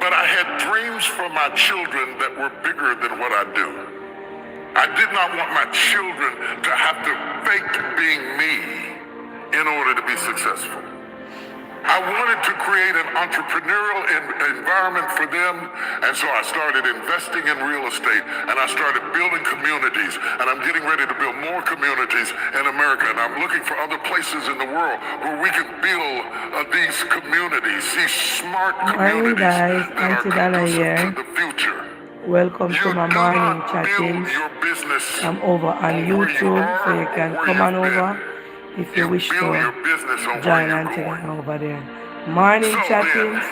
But I had dreams for my children that were bigger than what I do. I did not want my children to have to fake being me in order to be successful. I wanted to create an entrepreneurial environment for them, and so I started investing in real estate, and I started building communities, and I'm getting ready to build more communities in America, and I'm looking for other places in the world where we can build these communities, these smart communities guys, that are Aunty Donna conducive here. to the future. Welcome to my morning chatting. Your business I'm over on YouTube, so you can come on over if you wish to join Aunty Donna over there. Morning chattings,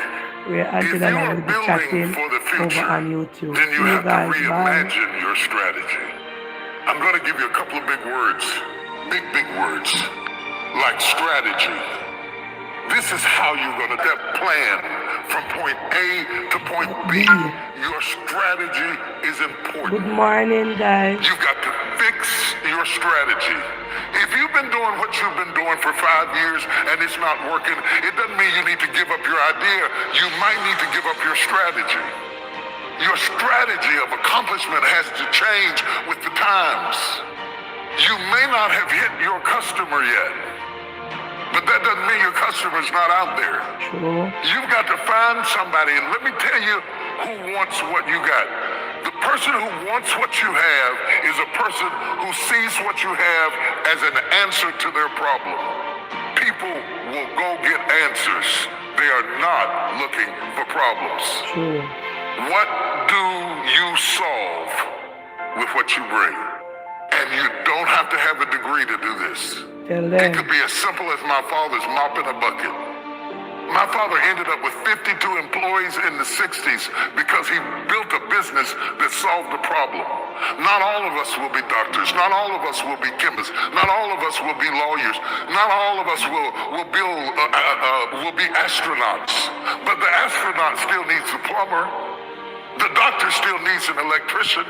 where Aunty Donna will be chatting over on YouTube. Then you See you have to guys, bye. reimagine your strategy. I'm going to give you a couple of big words, big words, like strategy. This is how you're going to plan from point A to point B. Your strategy is important. Good morning, guys. You've got to fix your strategy. If you've been doing what you've been doing for 5 years and it's not working, it doesn't mean you need to give up your idea. You might need to give up your strategy. Your strategy of accomplishment has to change with the times. You may not have hit your customer yet, but that doesn't mean your customer's not out there. True. You've got to find somebody, and let me tell you who wants what you got. The person who wants what you have is a person who sees what you have as an answer to their problem. People will go get answers. They are not looking for problems. True. What do you solve with what you bring? And you don't have to have a degree to do this. It could be as simple as my father's mopping a bucket. My father ended up with 52 employees in the 60s because he built a business that solved the problem. Not all of us will be doctors. Not all of us will be chemists. Not all of us will be lawyers. Not all of us will be astronauts. But the astronaut still needs a plumber. The doctor still needs an electrician.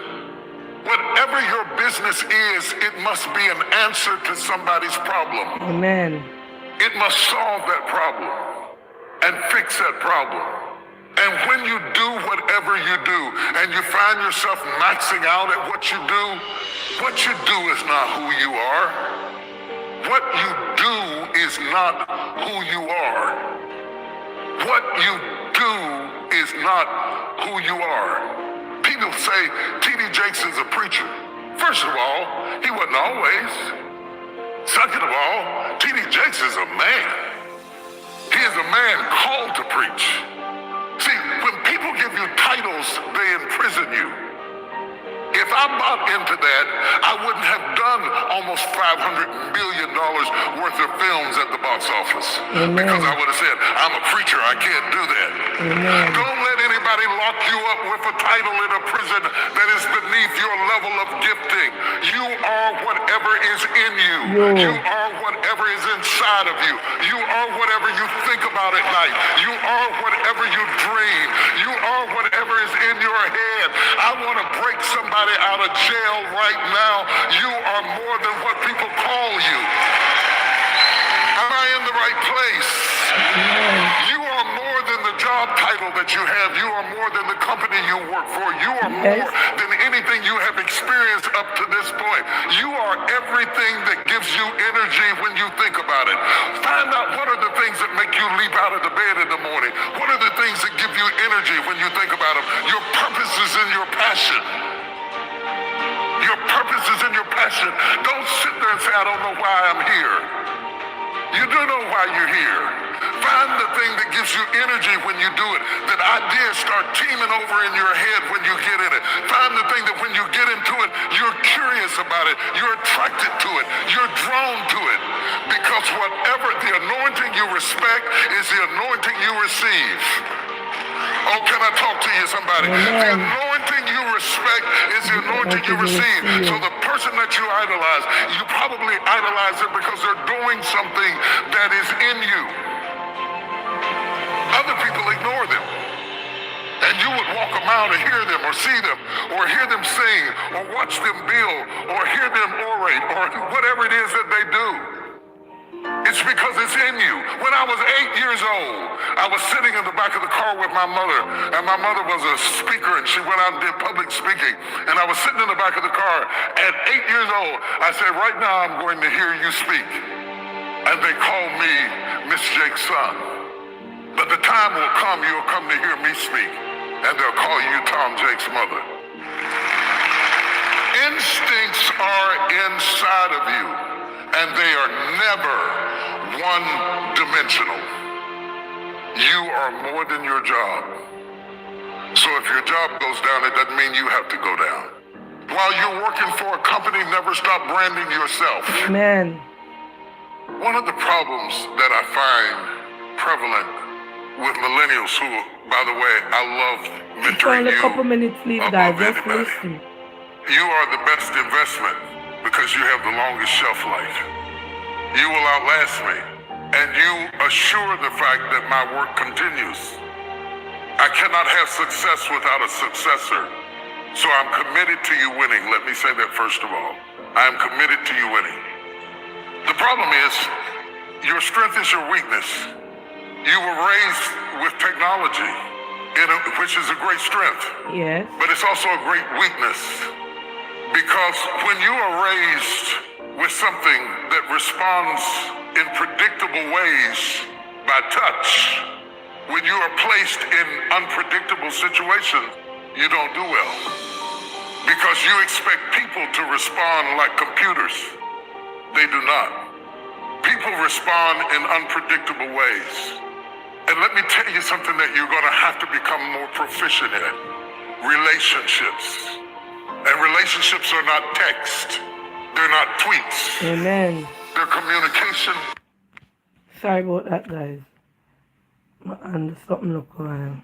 Whatever your business is, it must be an answer to somebody's problem. Amen. It must solve that problem and fix that problem. And when you do whatever you do and you find yourself maxing out at what you do is not who you are. What you do is not who you are. What you do is not who you are. People say T.D. Jakes is a preacher. First of all, he wasn't always. Second of all, T.D. Jakes is a man. He is a man called to preach. See, when people give you titles, they imprison you. If I bought into that, I wouldn't have done almost $500 million worth of films at the box office. Amen. Because I would have said, I'm a preacher, I can't do that. Amen. Don't let anybody lock you up with a title in a prison that is beneath your level of gifting. You are whatever is in you. You are whatever is inside of you. You are whatever you think about at night. You are whatever you dream. You are whatever is in your head. I want to break somebody out of jail right now. You are more than what people call you. Am I in the right place? You are more than the job title that you have. You are more than the company you work for. You are more than anything you have experienced up to this point. You are everything that gives you energy when you think about it. Find out what are the things that make you leap out of the bed in the morning. What are the things that give you energy when you think about them? Your purpose is in your passion. Your purpose is in your passion. Don't sit there and say, I don't know why I'm here. You do know why you're here. Find the thing that gives you energy when you do it. That ideas start teeming over in your head when you get in it. Find the thing that when you get into it, you're curious about it. You're attracted to it. You're drawn to it. Because whatever the anointing you respect is the anointing you receive. Oh, can I talk to you, somebody? Amen. The anointing you respect is the anointing you receive. So the person that you idolize, you probably idolize them because they're doing something that is in you. Other people ignore them. And you would walk a mile to hear them or see them or hear them sing or watch them build or hear them orate or whatever it is that they do. It's because it's in you. When I was 8 years old, I was sitting in the back of the car with my mother, and my mother was a speaker, and she went out and did public speaking. And I was sitting in the back of the car. At 8 years old, I said, right now I'm going to hear you speak. And they called me Miss Jake's son. But the time will come, you'll come to hear me speak, and they'll call you Tom Jake's mother. Instincts are inside of you, and they are never one-dimensional. You are more than your job. So if your job goes down, it doesn't mean you have to go down. While you're working for a company, never stop branding yourself. Amen. One of the problems that I find prevalent with millennials who, by the way, I love mentoring Only you. a couple minutes leave, guys. Just listen. You are the best investment because you have the longest shelf life. You will outlast me, and you assure the fact that my work continues. I cannot have success without a successor, so I'm committed to you winning. Let me say that first of all. I am committed to you winning. The problem is, your strength is your weakness. You were raised with technology, which is a great strength. Yes. But it's also a great weakness. Because when you are raised with something that responds in predictable ways by touch, when you are placed in unpredictable situations, you don't do well. Because you expect people to respond like computers. They do not. People respond in unpredictable ways. And let me tell you something that you're going to have to become more proficient in. Relationships. And relationships are not text. They're not tweets. Amen. They're communication. Sorry about that, guys. And something look I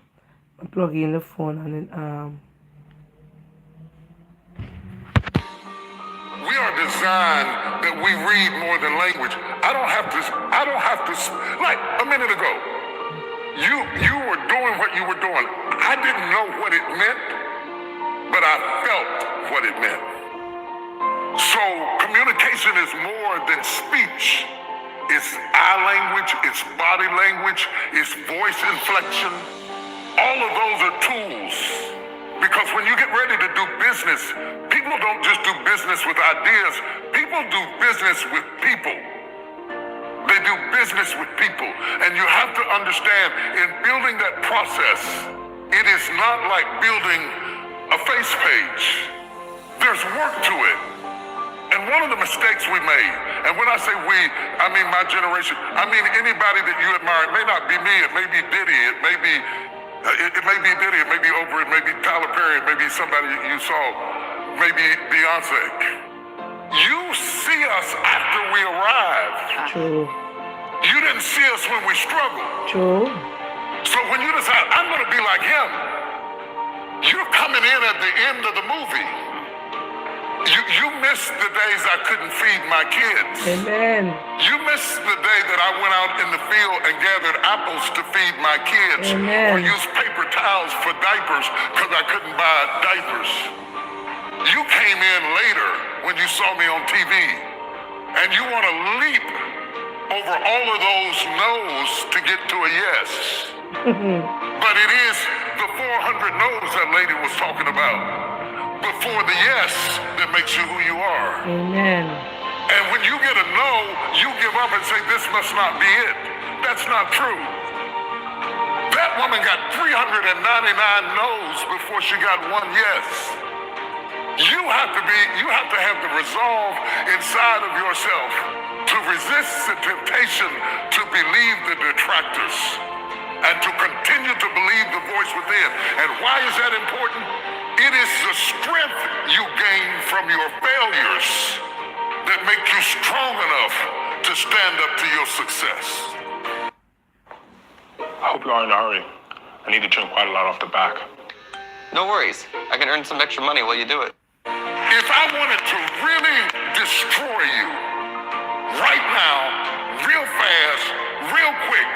plug in the phone and it We are designed that we read more than language. I don't have to, like a minute ago, you were doing what you were doing. I didn't know what it meant, but I felt what it meant. So communication is more than speech. It's eye language, it's body language, it's voice inflection. All of those are tools. Because when you get ready to do business, people don't just do business with ideas. People do business with people. They do business with people. And you have to understand, in building that process, it is not like building a face page. There's work to it. And one of the mistakes we made, and when I say we, I mean my generation, I mean anybody that you admire. It may not be me, it may be Diddy, it may be Diddy, it may be Oprah, it may be Tyler Perry, it may be somebody you saw, maybe Beyonce. You see us after we arrive. true. You didn't see us when we struggled. True. So when you decide, I'm going to be like him, you're coming in at the end of the movie. You missed the days I couldn't feed my kids. Amen. You missed the day that I went out in the field and gathered apples to feed my kids. Amen. Or used paper towels for diapers because I couldn't buy diapers. You came in later when you saw me on TV. And you want to leap over all of those no's to get to a yes. But it is the 400 no's that lady was talking about. Before the yes that makes you who you are. Amen. And when you get a no, you give up and say, this must not be it. That's not true. That woman got 399 no's before she got one yes. You have to have the resolve inside of yourself to resist the temptation to believe the detractors and to continue to believe the voice within. And why is that important? It is the strength you gain from your failures that make you strong enough to stand up to your success. I hope you are in a hurry. I need to trim quite a lot off the back. No worries. I can earn some extra money while you do it. If I wanted to really destroy you right now, real fast, real quick,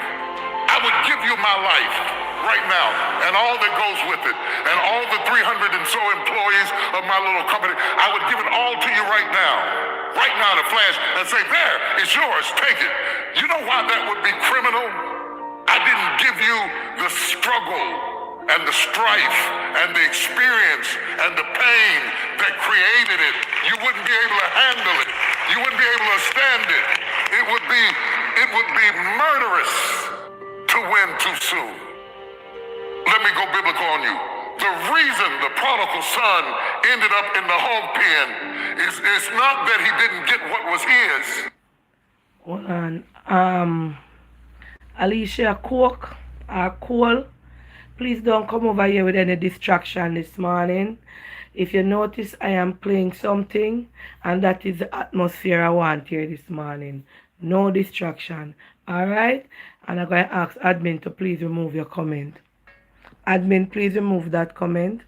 I would give you my life right now and all that goes with it and all the 300 and so employees of my little company. I would give it all to you right now. right now to flash and say, there, it's yours, take it. You know why that would be criminal? I didn't give you the struggle and the strife and the experience and the pain that created it. You wouldn't be able to handle it. You wouldn't be able to stand it. It would be murderous to win too soon. Let me go biblical on you. The reason the prodigal son ended up in the hog pen is not that he didn't get what was his. Hold on. Alicia Coke or Cole, please don't come over here with any distraction this morning. If you notice, I am playing something, and that is the atmosphere I want here this morning. No distraction. Alright? And I'm going to ask admin to please remove your comment. Admin, please remove that comment.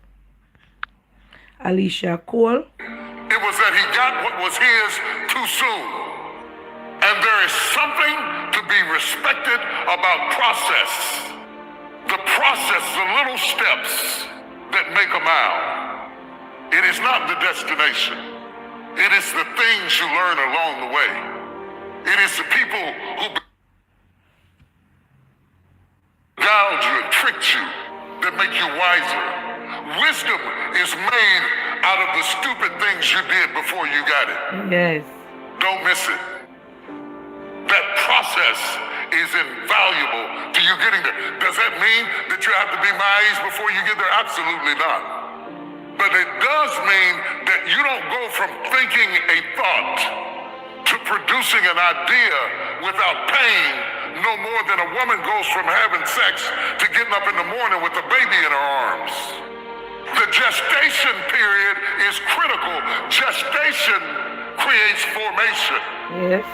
Alicia Cole. It was that he got what was his too soon. And there is something to be respected about process. The process, the little steps that make a mile. It is not the destination. It is the things you learn along the way. It is the people who beguiled you and tricked you that make you wiser. Wisdom is made out of the stupid things you did before you got it. Yes. Don't miss it. That process is invaluable to you getting there. Does that mean that you have to be my age before you get there? Absolutely not. But it does mean that you don't go from thinking a thought to producing an idea without pain no more than a woman goes from having sex to getting up in the morning with a baby in her arms. The gestation period is critical. Gestation creates formation. Yes.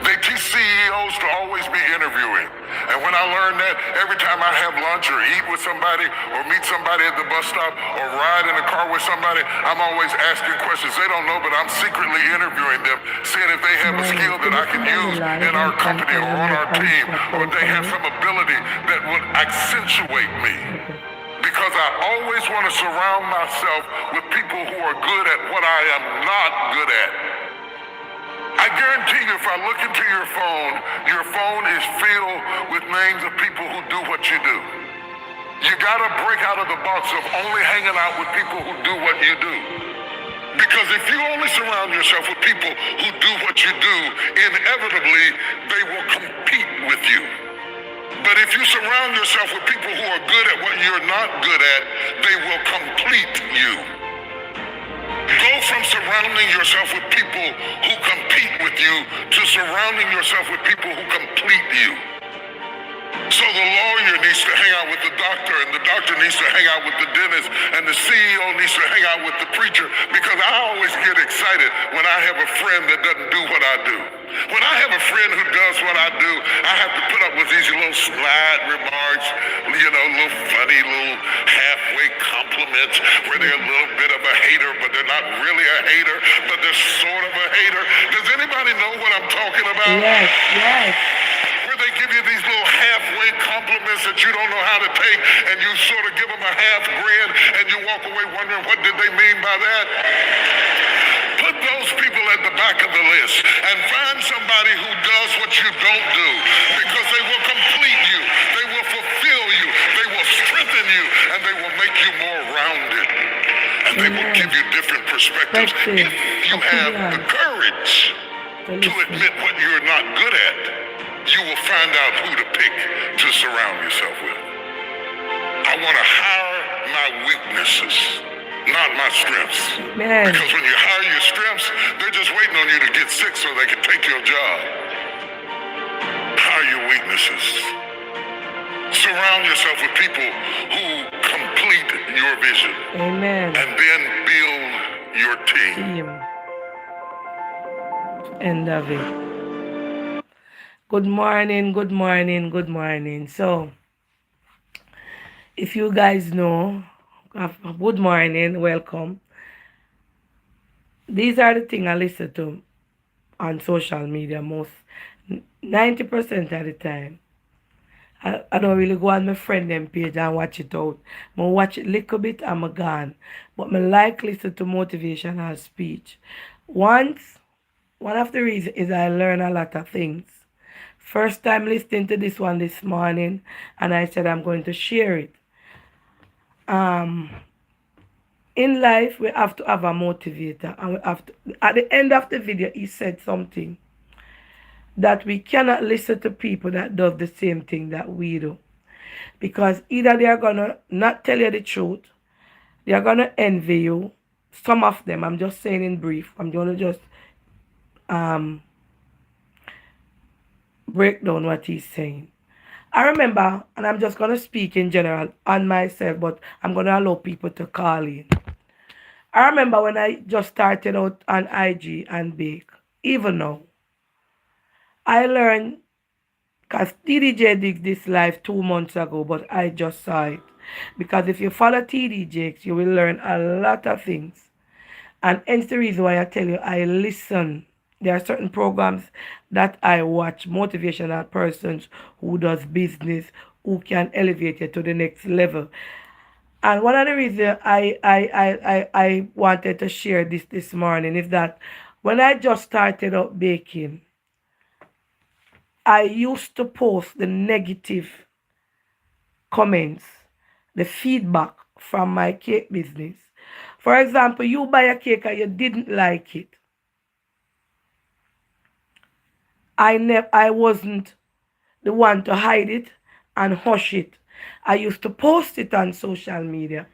They teach CEOs to always be interviewing. And when I learned that, every time I have lunch or eat with somebody or meet somebody at the bus stop or ride in a car with somebody, I'm always asking questions. They don't know, but I'm secretly interviewing them, seeing if they have a skill that I can use in our company or on our team, or they have some ability that would accentuate me. Because I always want to surround myself with people who are good at what I am not good at. I guarantee you, if I look into your phone is filled with names of people who do what you do. You gotta break out of the box of only hanging out with people who do what you do. Because if you only surround yourself with people who do what you do, inevitably, they will compete with you. But if you surround yourself with people who are good at what you're not good at, they will complete you. Go from surrounding yourself with people who compete with you to surrounding yourself with people who complete you. So the lawyer needs to hang out with the doctor, and the doctor needs to hang out with the dentist, and the CEO needs to hang out with the preacher, because I always get excited when I have a friend that doesn't do what I do. When I have a friend who does what I do, I have to put up with these little snide remarks, little funny, little halfway compliments where they're a little bit of a hater, but they're not really a hater, but they're sort of a hater. Does anybody know what I'm talking about? Yes, yes. Where they give you these little halfway compliments that you don't know how to take, and you sort of give them a half grin, and you walk away wondering what did they mean by that? Put those people at the back of the list and find somebody who does what you don't do, because they will complete you, they will fulfill you, they will strengthen you, and they will make you more rounded, and they will give you different perspectives. If you have the courage to admit what you're not good at, you will find out who to pick to surround yourself with. I want to hire my weaknesses, not my strengths. Man. Because when you hire your strengths, they're just waiting on you to get sick so they can take your job. Hire your weaknesses. Surround yourself with people who complete your vision. Amen. And then build your team. End of it. Good morning, good morning, good morning. So, if you guys know, good morning, welcome. These are the things I listen to on social media most 90% of the time. I don't really go on my friend them page and watch it out. I watch it a little bit and I'm gone. But I like listen to motivational speech. Once, one of the reasons is I learn a lot of things. First time listening to this one this morning, and I said I'm going to share it. Um, in life, we have to have a motivator, and we have to. At the end of the video, he said something that we cannot listen to people that does the same thing that we do, because either they are gonna not tell you the truth, they are gonna envy you. Some of them, I'm just saying in brief. I'm gonna just um break down what he's saying. I remember, and I'm just gonna speak in general on myself, but I'm gonna allow people to call in. I remember when I just started out on IG and bake. Even now, I learned because TDJ did this live 2 months ago, but I just saw it. Because if you follow TDJs, you will learn a lot of things. And hence the reason why I tell you I listen. There are certain programs that I watch, motivational persons who does business, who can elevate you to the next level. And one of the reasons I wanted to share this morning is that when I just started out baking, I used to post the negative comments, the feedback from my cake business. For example, you buy a cake and you didn't like it. I wasn't the one to hide it and hush it. I used to post it on social media.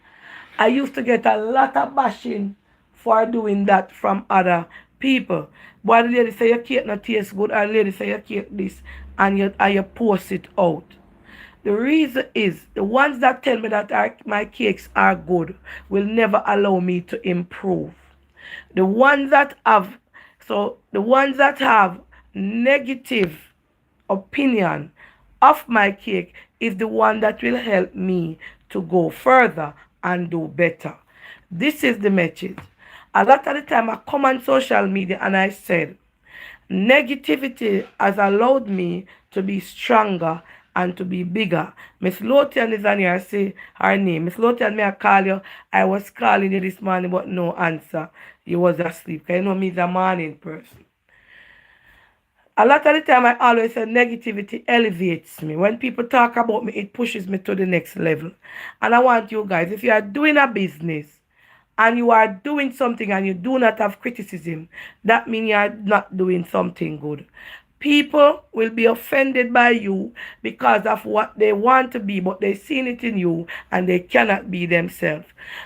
I used to get a lot of bashing for doing that from other people. But the lady say your cake not taste good, or the lady say your cake this, and you post it out. The reason is the ones that tell me that my cakes are good will never allow me to improve. The ones that have the ones that have negative opinion of my cake is the one that will help me to go further and do better. This is the message. A lot of the time I come on social media and I said, negativity has allowed me to be stronger and to be bigger. Miss Lotian is on here. I say her name. Miss Lotian, may I call you? I was calling you this morning, but no answer. You was asleep. Because you know me is a morning person. A lot of the time, I always say negativity elevates me. When people talk about me, it pushes me to the next level. And I want you guys, if you are doing a business and you are doing something and you do not have criticism, that means you are not doing something good. People will be offended by you because of what they want to be, but they've seen it in you and they cannot be themselves.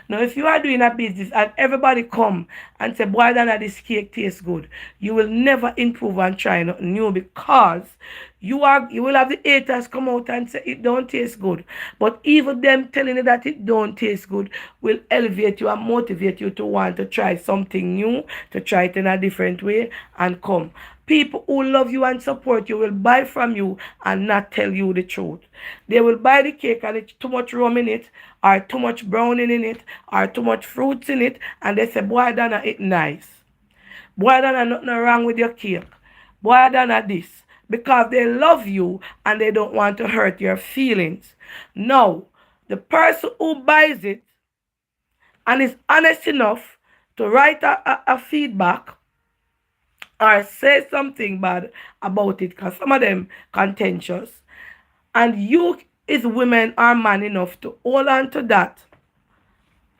Now, if you are doing a business and everybody come and say, boy, Donna, this cake tastes good, you will never improve and try nothing new, because you will have the haters come out and say it don't taste good. But even them telling you that it don't taste good will elevate you and motivate you to want to try something new, to try it in a different way and come. People who love you and support you will buy from you and not tell you the truth. They will buy the cake and it's too much rum in it, or too much browning in it, or too much fruits in it, and they say, boy, Donna, it nice. Boy, Donna, nothing wrong with your cake. Boy, Donna, this. Because they love you and they don't want to hurt your feelings. No, the person who buys it and is honest enough to write a feedback or say something bad about it, because some of them contentious, and you is women or man enough to hold on to that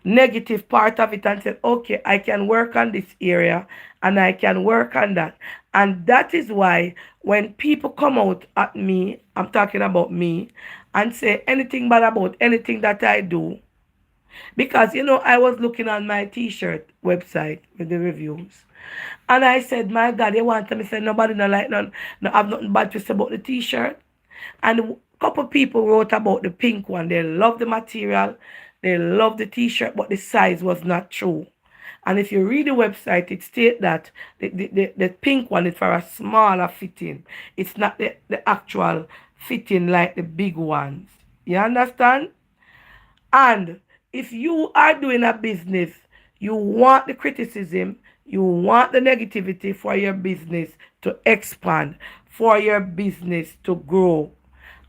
negative part of it and say, okay, I can work on this area and I can work on that. And that is why when people come out at me, I'm talking about me, and say anything bad about anything that I do, because I was looking on my t-shirt website with the reviews, and I said, my God, you want me to say nobody no like none, no have nothing bad to say about the t-shirt. And a couple people wrote about the pink one. They love the material, they love the t-shirt, but the size was not true. And if you read the website, it states that the pink one is for a smaller fitting. It's not the actual fitting like the big ones. You understand? And if you are doing a business, you want the criticism, you want the negativity for your business to expand, for your business to grow.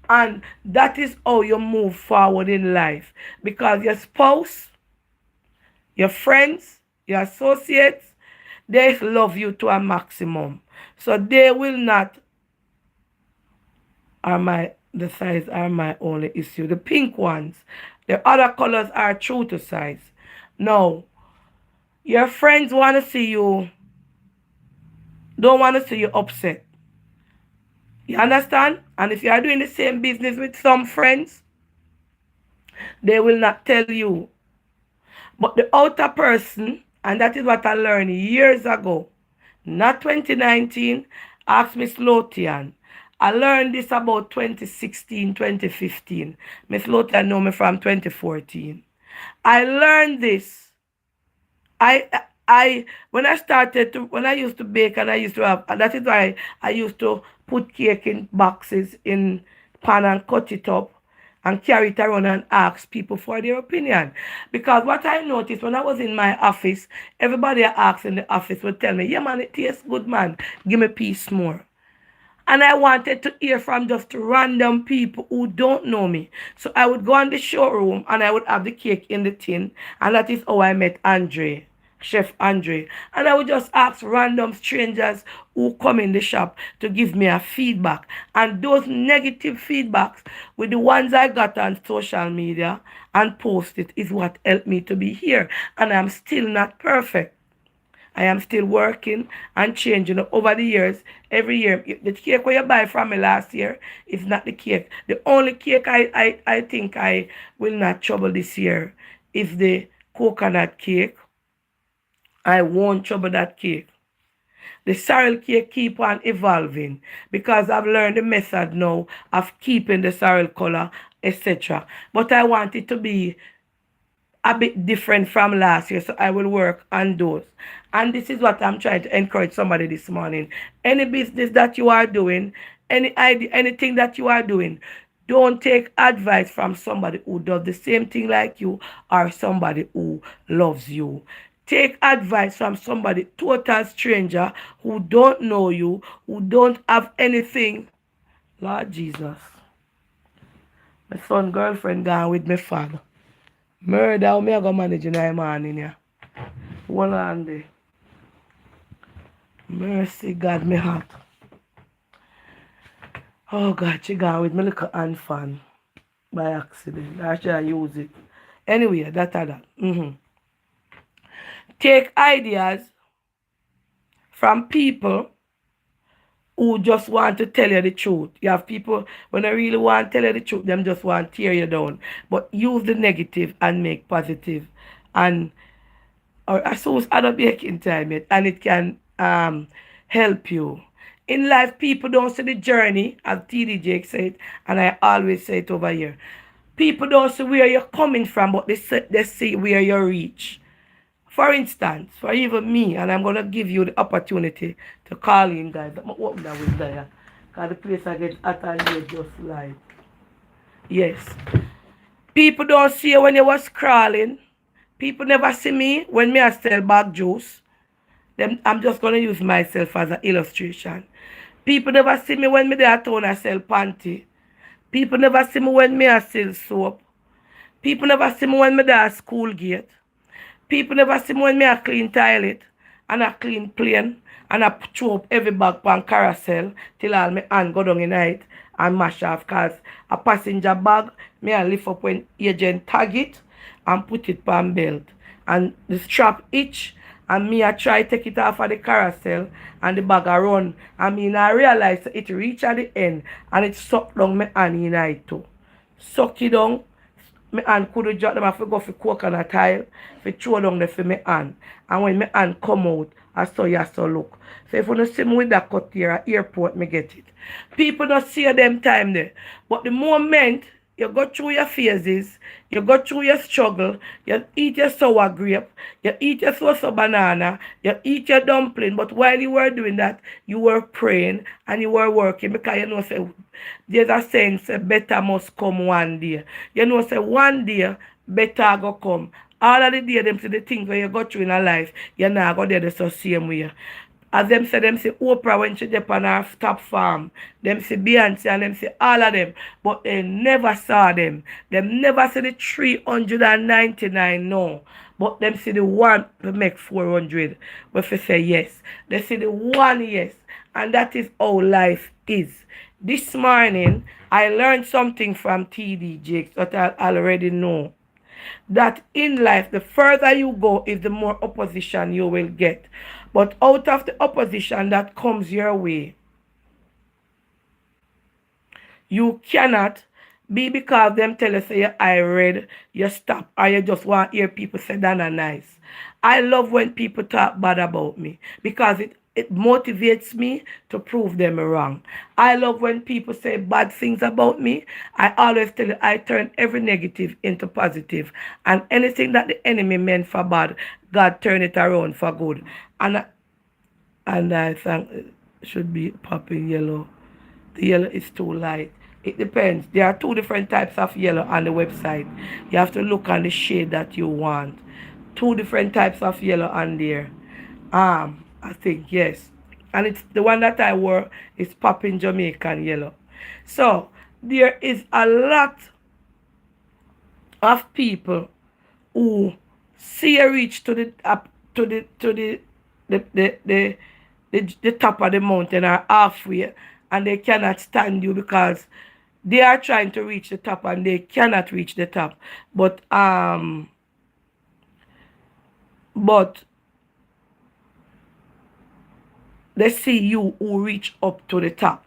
And that is how you move forward in life. Because your spouse, your friends, your associates, They love you to a maximum. So they will not the size are my only issue. The pink ones, the other colors are true to size. Now, your friends want to see you, don't want to see you upset. You understand? And if you are doing the same business with some friends, they will not tell you. But the outer person, and that is what I learned years ago, not 2019, ask Miss Lotian. I learned this about 2016, 2015. Miss Lotian know me from 2014. I learned this. I when I started to when I used to bake and I used to have, and that is why I used to put cake in boxes in pan and cut it up and carry it around and ask people for their opinion. Because what I noticed when I was in my office, everybody I asked in the office would tell me, yeah man, it tastes good man, give me a piece more. And I wanted to hear from just random people who don't know me. So I would go in the showroom and I would have the cake in the tin. And that is how I met Andre, Chef Andre. And I would just ask random strangers who come in the shop to give me a feedback. And those negative feedbacks with the ones I got on social media and posted is what helped me to be here. And I'm still not perfect. I am still working and changing over the years. Every year, the cake where you buy from me last year is not the cake. The only cake I think I will not trouble this year is the coconut cake. I won't trouble that cake. The sorrel cake keep on evolving because I've learned the method now of keeping the sorrel color, etc. But I want it to be a bit different from last year, so I will work on those. And this is what I'm trying to encourage somebody this morning. Any business that you are doing, any idea, anything that you are doing, don't take advice from somebody who does the same thing like you or somebody who loves you. Take advice from somebody, total stranger, who don't know you, who don't have anything. Lord Jesus. My son girlfriend gone with my father. Murder, how me I go manage in the morning, yeah. One on there. Mercy, God, me heart. Oh, God, she gone with me little hand fan by accident. I should use it. Anyway, that. Take ideas from people who just want to tell you the truth. You have people, when I really want to tell you the truth, them just want to tear you down. But use the negative and make positive. And or as soon as I don't baking time yet, and it can help you. In life, people don't see the journey, as TD Jake said, and I always say it over here. People don't see where you're coming from, but they see where you reach. For instance, for even me, and I'm going to give you the opportunity to call in, guys. I'm going to open that window here, because the place I get hot and here just like. Yes. People don't see you when you was crawling. People never see me when me I sell bag juice. I'm just going to use myself as an illustration. People never see me when me there at town I sell panty. People never see me when me I sell soap. People never see me when me there at school gate. People never see me when me I clean toilet and I clean plane and I throw up every bag on carousel till all my hand go down in night and mash off, cause a passenger bag me I lift up when agent tag it and put it on belt. And the strap itch and me I try take it off of the carousel and the bag I run. And me I realize it reach at the end and it suck down my hand in night too. Suck it down. My hand could drop them off to go for coconut oil, for throw down there for my hand. And when my hand come out, I saw you so look. So if you don't see me with that cut here at airport, me get it. People don't see them time there. But the moment you go through your phases, you go through your struggle, you eat your sour grape, you eat your sauce banana, you eat your dumpling, but while you were doing that, you were praying and you were working, because you know say there's a saying say better must come one day. You know say one day better go come. All of the day them say the things where you go through in a life, you're not go there the same way. As them say Oprah when she dep on her top farm. Them see Beyonce and them see all of them. But they never saw them. Them never see the 399 no. But them see the one to make 400. But if say yes. They see the one yes. And that is how life is. This morning, I learned something from TD Jakes that I already know. That in life, the further you go is the more opposition you will get. But out of the opposition that comes your way, you cannot be because them tell you say I read, you stop, or you just want to hear people say Donna nice. I love when people talk bad about me because it motivates me to prove them wrong. I love when people say bad things about me. I always tell you I turn every negative into positive. And anything that the enemy meant for bad, God turn it around for good. And I think it should be popping yellow. The yellow is too light. It depends. There are 2 different types of yellow on the website. You have to look on the shade that you want. 2 different types of yellow on there. I think, yes. And it's the one that I wore is popping Jamaican yellow. So there is a lot of people who see a reach to the up to the top of the mountain or halfway, and they cannot stand you because they are trying to reach the top and they cannot reach the top. But they see you who reach up to the top.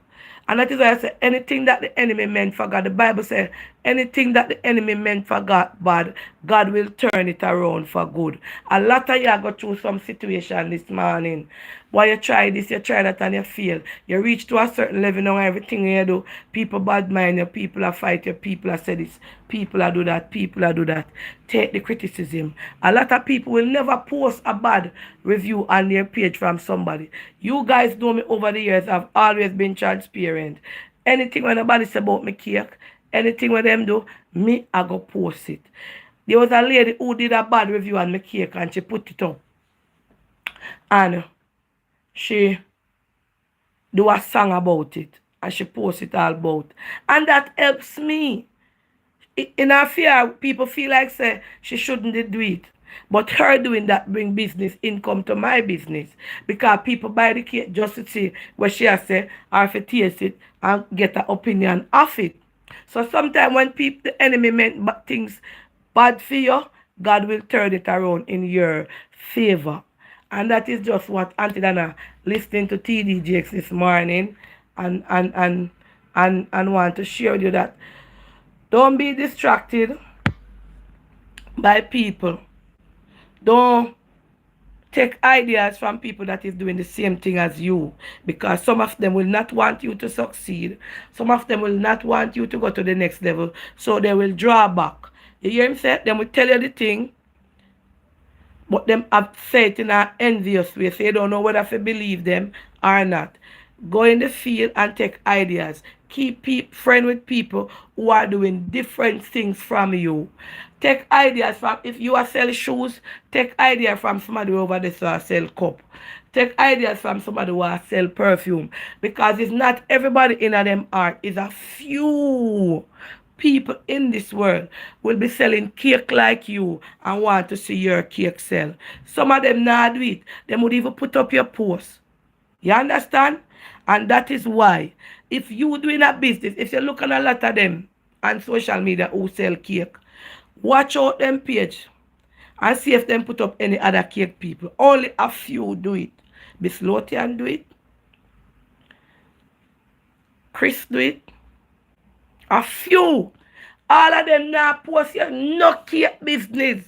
And that is why I say anything that the enemy meant for God. The Bible says anything that the enemy meant for God bad, God will turn it around for good. A lot of you go through some situation this morning. Why you try this, you try that, and you fail. You reach to a certain level now, everything you do, people bad mind you, people are fight you, people are say this, people are do that, people are do that. Take the criticism. A lot of people will never post a bad review on their page from somebody. You guys know me over the years. I've always been transparent. Anything when nobody say about me cake, anything when them do, me I go post it. There was a lady who did a bad review on my cake and she put it up. And she do a song about it. And she post it all about. And that helps me. In her fear, people feel like say she shouldn't do it. But her doing that bring business income to my business. Because people buy the cake just to see what she has said or if it taste it and get an opinion of it. So sometimes when people, the enemy meant things bad for you, God will turn it around in your favor. And that is just what Aunty Donna listening to TD Jakes this morning and want to share with you that don't be distracted by people. Don't take ideas from people that is doing the same thing as you, because some of them will not want you to succeed. Some of them will not want you to go to the next level. So they will draw back. You hear him say? They will tell you the thing, but them have said it in an envious way. So you don't know whether to believe them or not. Go in the field and take ideas. Keep friend with people who are doing different things from you. Take ideas from, if you are sell shoes, take ideas from somebody over there who sell cup. Take ideas from somebody who are sell perfume. Because it's not everybody in them art. It's a few people in this world will be selling cake like you and want to see your cake sell. Some of them not do it. They would even put up your post. You understand? And that is why, if you doing a business, if you look at a lot of them on social media who sell cake, watch out them page and see if them put up any other cake people. Only a few do it. Miss Lotian do it. Chris do it. A few. All of them now post your no cake business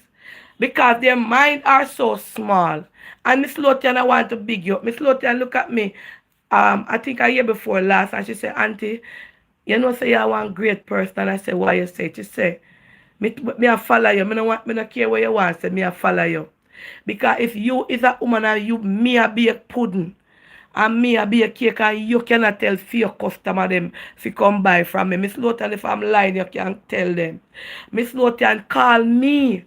because their mind are so small. And Miss Lotian, I want to big you up. Miss Lotian, look at me. I think a year before last, and she said, Auntie, you know, say you're one great person. And I said, why you say? She said, me I follow you. Me no care what you want. Say, me I follow you. Because if you is a woman and you, me a bake pudding, and me a bake cake, and you cannot tell for your customer them if you come buy from me. Miss Lotian, if I'm lying, you can tell them. Miss Lotian, call me.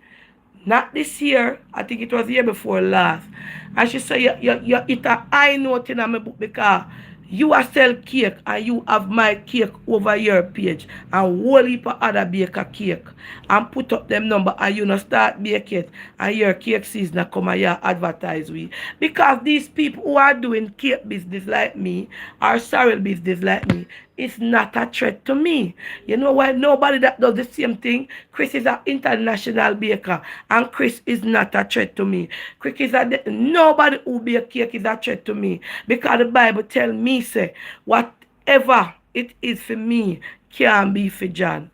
Not this year. I think it was the year before last. And she said, you hit a high note in my book because you are sell cake and you have my cake over your page and whole heap of other baker cake and put up them number and you know start bake it and your cake season come and you advertise we. Because these people who are doing cake business like me or sorrel business like me, it's not a threat to me. You know why? Nobody that does the same thing. Chris is an international baker and Chris is not a threat to me. Chris is nobody who bake cake is a threat to me because the Bible tell me say whatever it is for me can be for John.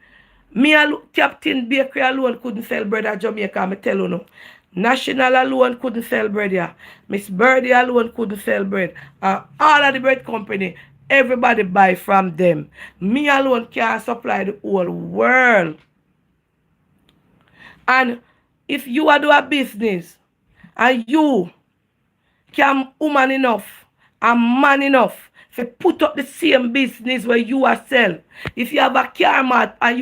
Me Captain Bakery alone couldn't sell bread at Jamaica, I tell you no. National alone couldn't sell bread here. Miss Birdie alone couldn't sell bread. All of the bread company, everybody buy from them. Me alone can't supply the whole world. And if you are doing a business and you can woman enough and man enough to put up the same business where you are sell. If you have a car mat and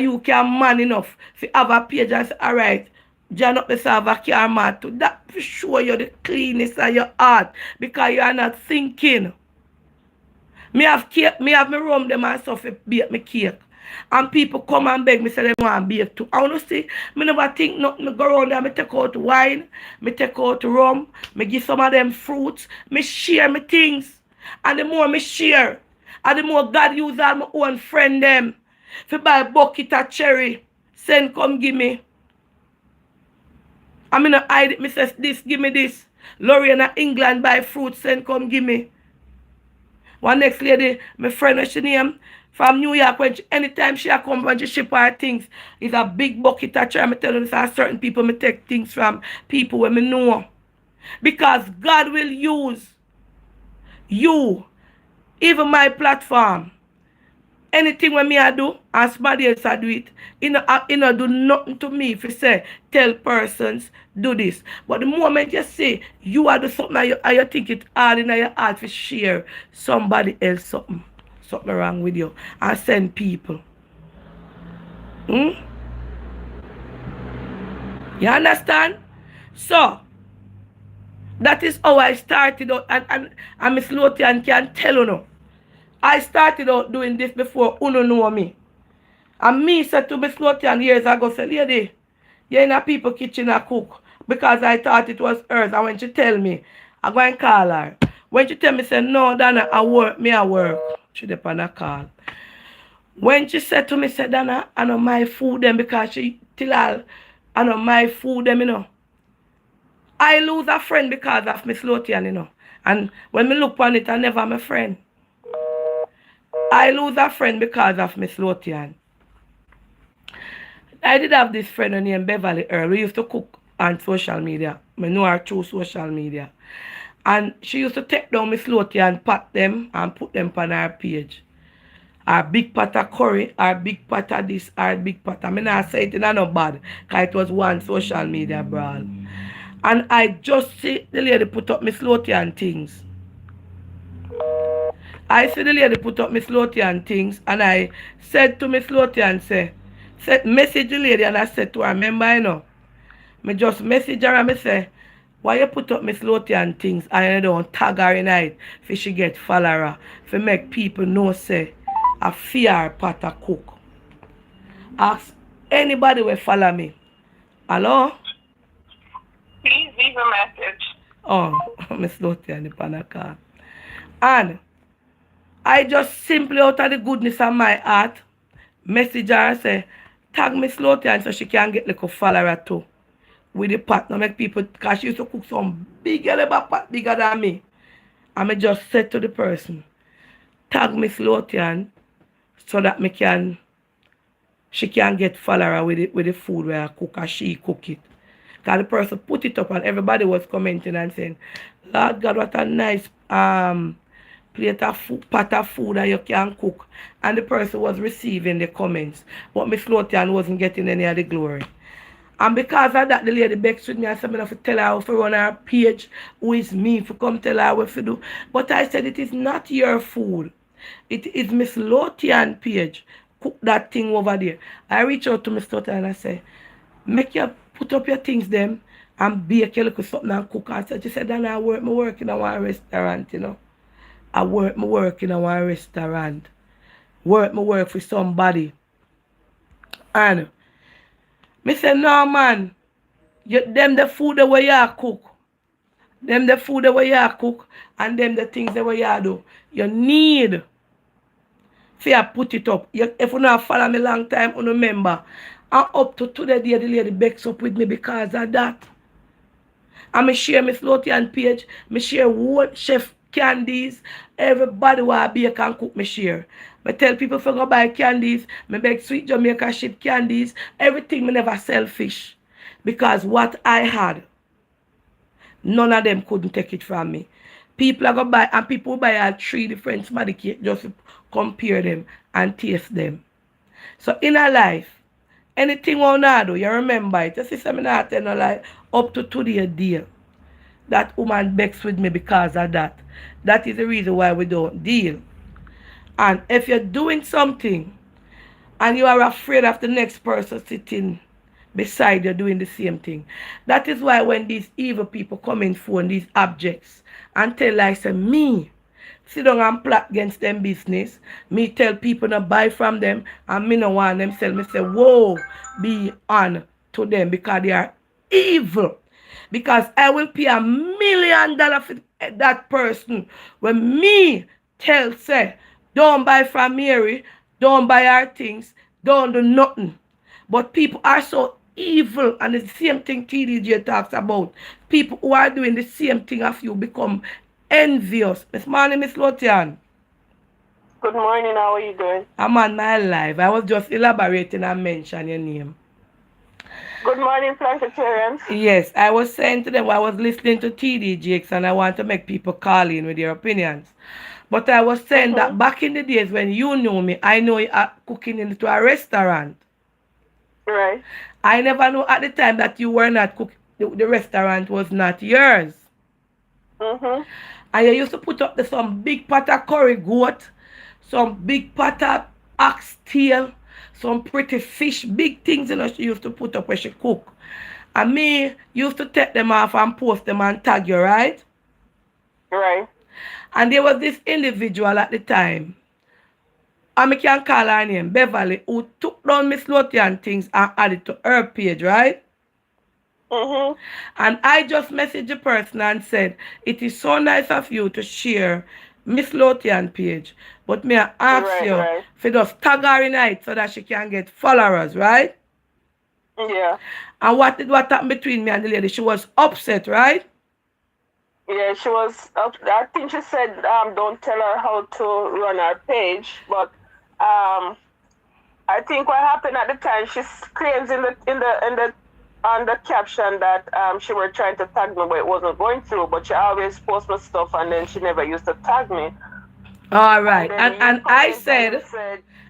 you can man enough to have a page and say, all right, John up to have a car mat too. That for sure you the cleanness of your heart because you are not thinking. Me have cake, me have me rum them and stuff to bake me cake. And people come and beg me say they want to bake too. I want to see, me never think nothing. Me go around there, me take out wine, me take out rum, me give some of them fruits, me share me things. And the more me share, and the more God use all my own friend them. If you buy a bucket of cherry, send come give me. I mean, I hide it, me say this, give me this. Lorraine England buy fruit, send come give me. One next lady, my friend, what's she name? From New York, when anytime she come when she ship her things, it's a big bucket of cherry. I tell you, certain people me take things from people when me know. Because God will use you, even my platform. Anything when me I do, and somebody else I do it, you know, do nothing to me if you say, tell persons, do this. But the moment you say, you are do something and you think it hard in your heart to share somebody else something wrong with you, and send people. You understand? So, that is how I started out, and Miss Lotian can tell you now. I started out doing this before Uno know me. And me said to Miss Lotian years ago, say, lady, you're in a people kitchen a cook. Because I thought it was hers. And when she tell me, I go and call her. When she tell me, say, no, Donna, I work. She dep on a call. When she said to me, say, Donna, I know my food them because she till all, I know my food them, you know. I lose a friend because of Miss Lotian, you know. And when me look on it, I never my friend. I lose a friend because of Miss Lotian. I did have this friend named Beverly Earl. We used to cook on social media. I know her through social media. And she used to take down Miss Lotian, pat them, and put them on her page. Our big pot of curry, our big pot of this, our big pot. I mean, I say it in no bad, because it was one social media brawl. And I just see the lady put up Miss Lotian things. I see the lady put up Miss Lotian things, and I said to Miss Lotian, message the lady, and I said to her, remember, you know, me just message her and I say, why you put up Miss Lotian things and you don't tag her in it for she get follower, for make people know, say, I fear pot of cook. Ask anybody will follow me. Hello? Please leave a message. Oh, Miss Lotian, the panaka. And I just simply out of the goodness of my heart, message her and say, tag Miss Lotian so she can get like a follower too. With the pot, now make people, because she used to cook some bigger pot bigger than me. And I just said to the person, tag Miss Lotian so that she can get follower with the food where I cook or she cook it. Because the person put it up and everybody was commenting and saying, Lord God, what a nice plate of food, pot of food that you can cook. And the person was receiving the comments. But Miss Lotian wasn't getting any of the glory. And because of that, the lady begs with me and said, I have to tell her how to run her page, who is me, to come tell her what to do. But I said, it is not your food. It is Miss Lotian page. Cook that thing over there. I reach out to Miss Lotian and I say, Make you put up your things them and bake your little something and cook. And so she said, Donna, I work in a one restaurant, you know. I work in a one restaurant. Work for somebody. And me say, no man, them the food the way you cook. Them the food the way you cook and them the things the way you do. You need to put it up. If you not follow me long time, you remember. And up to today, the lady bakes up with me because of that. And me share Miss Lotian page. Me share what chef candies. Everybody want to bake and cook me share. Me tell people to go buy candies. Me bake sweet Jamaica ship candies. Everything me never sell fish. Because what I had, none of them couldn't take it from me. People are going to buy, and people buy all 3 different smaddy cake just to compare them and taste them. So in a life, anything we want do, you remember it. Your sister me not tell no lie. Up to today deal. That woman begs with me because of that. That is the reason why we don't deal. And if you're doing something and you are afraid of the next person sitting beside you doing the same thing, that is why when these evil people come in phone, these objects, and tell like say me, sit down and plot against them business. Me tell people not buy from them and me no want them sell. Me say, whoa, be on to them because they are evil. Because I will pay $1 million for that person when me tell say, don't buy from Mary, don't buy our things, don't do nothing. But people are so evil, and it's the same thing TDJ talks about. People who are doing the same thing as you become envious. Miss Morning, Miss Lotian. Good morning. How are you doing? I'm on my live. I was just elaborating and mentioning your name. Good morning, Planetarians. Yes, I was saying to them, I was listening to TDJX and I want to make people call in with their opinions. But I was saying that back in the days when you knew me, I know you are cooking into a restaurant. Right. I never knew at the time that you were not cooking. The restaurant was not yours. And you used to put up some big pot of curry goat, some big pot of oxtail, some pretty fish, big things, you know, she used to put up when she cook. And me used to take them off and post them and tag you, right? Right. And there was this individual at the time, and I can call her name, Beverly, who took down Miss Lotian things and added to her page, right? And I just messaged the person and said, it is so nice of you to share Miss Lotian page, but may I ask you if you just tag her in it so that she can get followers, right? Yeah. And what happened between me and the lady? She was upset, right? Yeah, she was. I think she said, don't tell her how to run her page. But I think what happened at the time, she claims on the caption that she were trying to tag me, but it wasn't going through. But she always posts my stuff, and then she never used to tag me. All right, and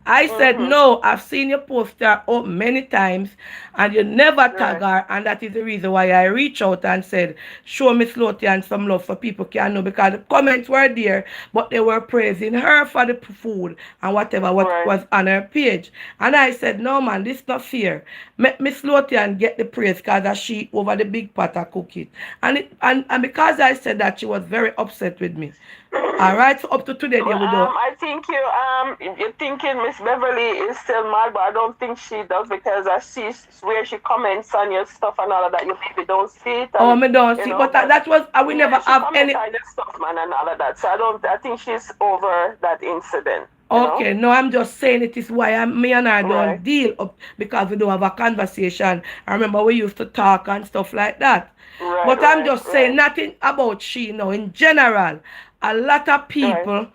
I said, no, I've seen your poster up many times and you never tag her, and that is the reason why I reached out and said, show Miss Lotian some love so people can know, because the comments were there, but they were praising her for the food and whatever was on her page. And I said, no man, this is not fair. Make Miss Lotian get the praise because she over the big pot of cook it. And because I said that, she was very upset with me. All right, so up to today, they will do. I think you're thinking Miss Beverly is still mad, but I don't think she does, because I see where she comments on your stuff and all of that. You maybe don't see it. And, me don't see, but that was we never have any on your stuff, man, and all of that. So I think she's over that incident. Okay, no, I'm just saying it is why me and I don't deal up, because we don't have a conversation. I remember we used to talk and stuff like that. But I'm just saying nothing about she, in general. A lot of people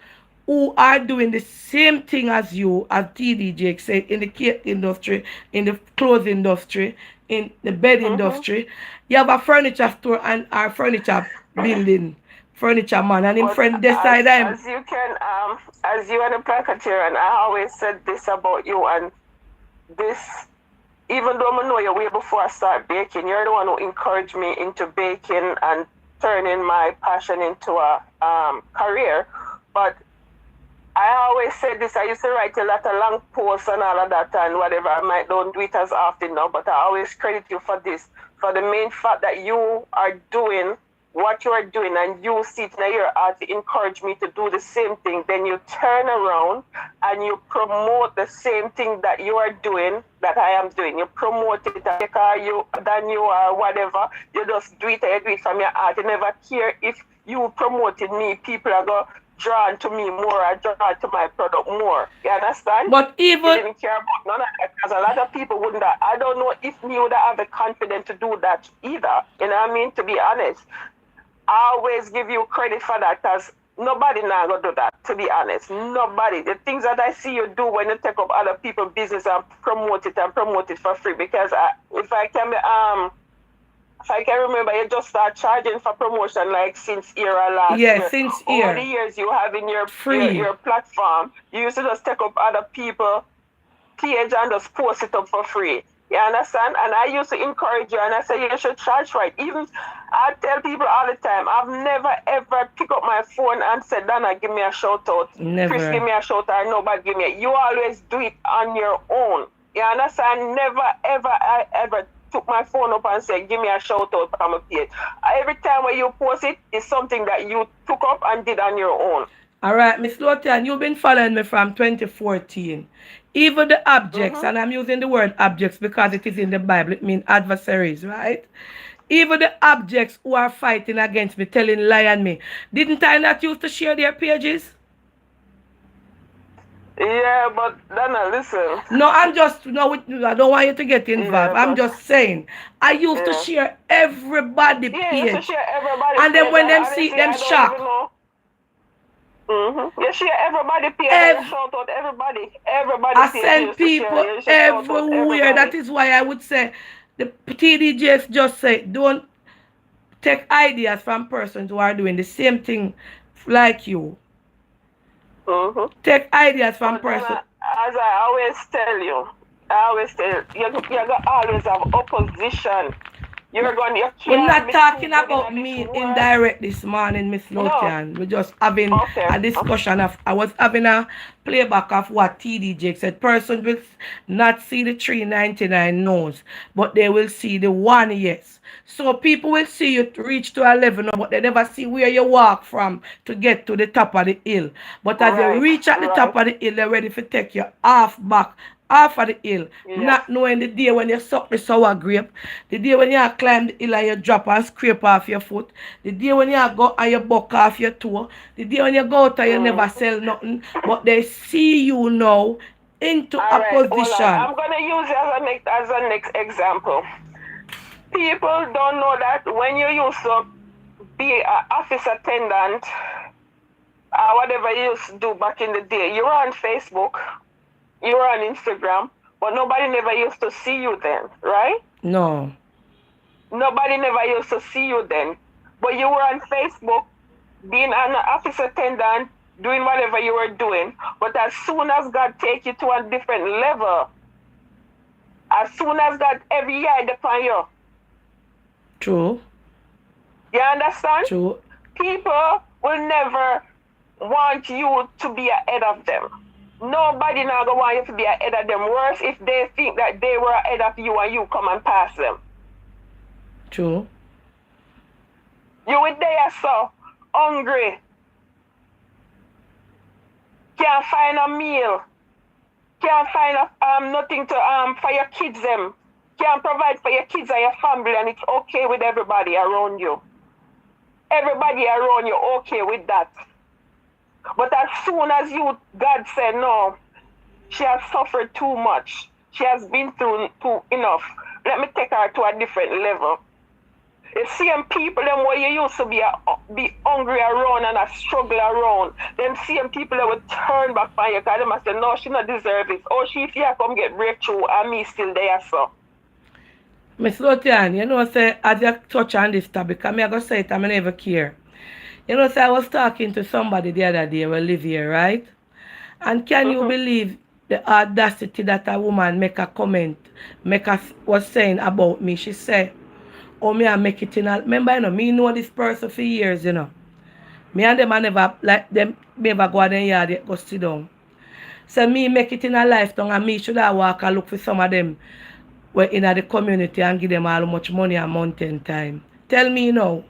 who are doing the same thing as you, as TDJ said, in the cake industry, in the clothes industry, in the bed industry. You have a furniture store and our furniture building, furniture man, and in front decide as you can, as you and the placateer, and I always said this about you, and this, even though I know you way before I start baking, you're the one who encouraged me into baking and turning my passion into a career. But I always said this. I used to write a lot of long posts and all of that and whatever. I might don't do it as often now, but I always credit you for this, for the main fact that you are doing what you are doing and you sit in your heart to encourage me to do the same thing. Then you turn around and you promote the same thing that you are doing, that I am doing. You promote it because you are whatever. You just do it from your heart. You never care if you promoted me. People are going drawn to me more, I drawn to my product more. You understand? But even you didn't care about none of that because a lot of people wouldn't have, I don't know if me would have the confidence to do that either. You know what I mean? To be honest. I always give you credit for that because nobody now gonna do that, to be honest. Nobody. The things that I see you do when you take up other people's business and promote it for free, because if I can remember, you just start charging for promotion like since era last year. Yeah, since year. All the years you have in your free your platform, you used to just take up other people's page and just post it up for free. You understand? And I used to encourage you and I say you should charge for it. Even I tell people all the time, I've never ever picked up my phone and said, Donna, give me a shout out. Never. Chris, give me a shout out. Nobody give me. You always do it on your own. You understand? Never ever I ever took my phone up and said, give me a shout out from a page. Every time when you post it, it's something that you took up and did on your own. All right, Miss Lotian, you've been following me from 2014. Even the objects, and I'm using the word objects because it is in the Bible, it means adversaries, right? Even the objects who are fighting against me, telling lie on me, didn't I not used to share their pages? Yeah, but Donna, listen. No, I'm just, no, I don't want you to get involved. I'm just saying, I used to share everybody page. Yeah, you used to share everybody and then page, when them see them shock. You share everybody page, you shout out everybody. I send people everywhere. That is why I would say the TDJs just say don't take ideas from persons who are doing the same thing like you. Take ideas from persons. As I always tell you, you're going to always have opposition. We're not talking about me indirect this morning, Miss Lotian. No. We're just having a discussion of, I was having a playback of what TDJ said. Person will not see the 399 no's, but they will see the 1 yes. So people will see you reach to a level, but they never see where you walk from to get to the top of the hill. But as you reach at the top of the hill, they're ready to take you half back, half of the hill, not knowing the day when you suck the sour grape, the day when you climb the hill and you drop and scrape off your foot, the day when you go and you buck off your toe, the day when you go out and you never sell nothing, but they see you now into a position. I'm going to use it as a next example. People don't know that when you used to be an office attendant, whatever you used to do back in the day, you were on Facebook, you were on Instagram, but nobody never used to see you then, right? No. Nobody never used to see you then. But you were on Facebook, being an office attendant, doing whatever you were doing. But as soon as God take you to a different level, as soon as God every eye upon you. True. You understand? True. People will never want you to be ahead of them. Nobody now gonna want you to be ahead of them. Worse if they think that they were ahead of you and you come and pass them. True. You were there so hungry. Can't find a meal. Can't find nothing to for your kids them. Can't provide for your kids and your family, and it's okay with everybody around you. Everybody around you okay with that. But as soon as God said, no, she has suffered too much. She has been through enough. Let me take her to a different level. The same people, them where you used to be hungry around and a struggle around, them same people that would turn back on you because they must say, no, she not deserve it. Oh, she if you come get breakthrough and me still there, so. Miss Lotian, you know, say, as you touch on this topic, I'm going to say it, I never care. You know, say, I was talking to somebody the other day, we live here, right? And can you believe the audacity that a woman make a comment, was saying about me? She said, oh, me I make it in a, remember, you know, me know this person for years, you know. Me and them I never like them never go out in yard yet go sit down. So me make it in a lifetime and me should I walk and look for some of them where in the community and give them all much money a month in time. Tell me now.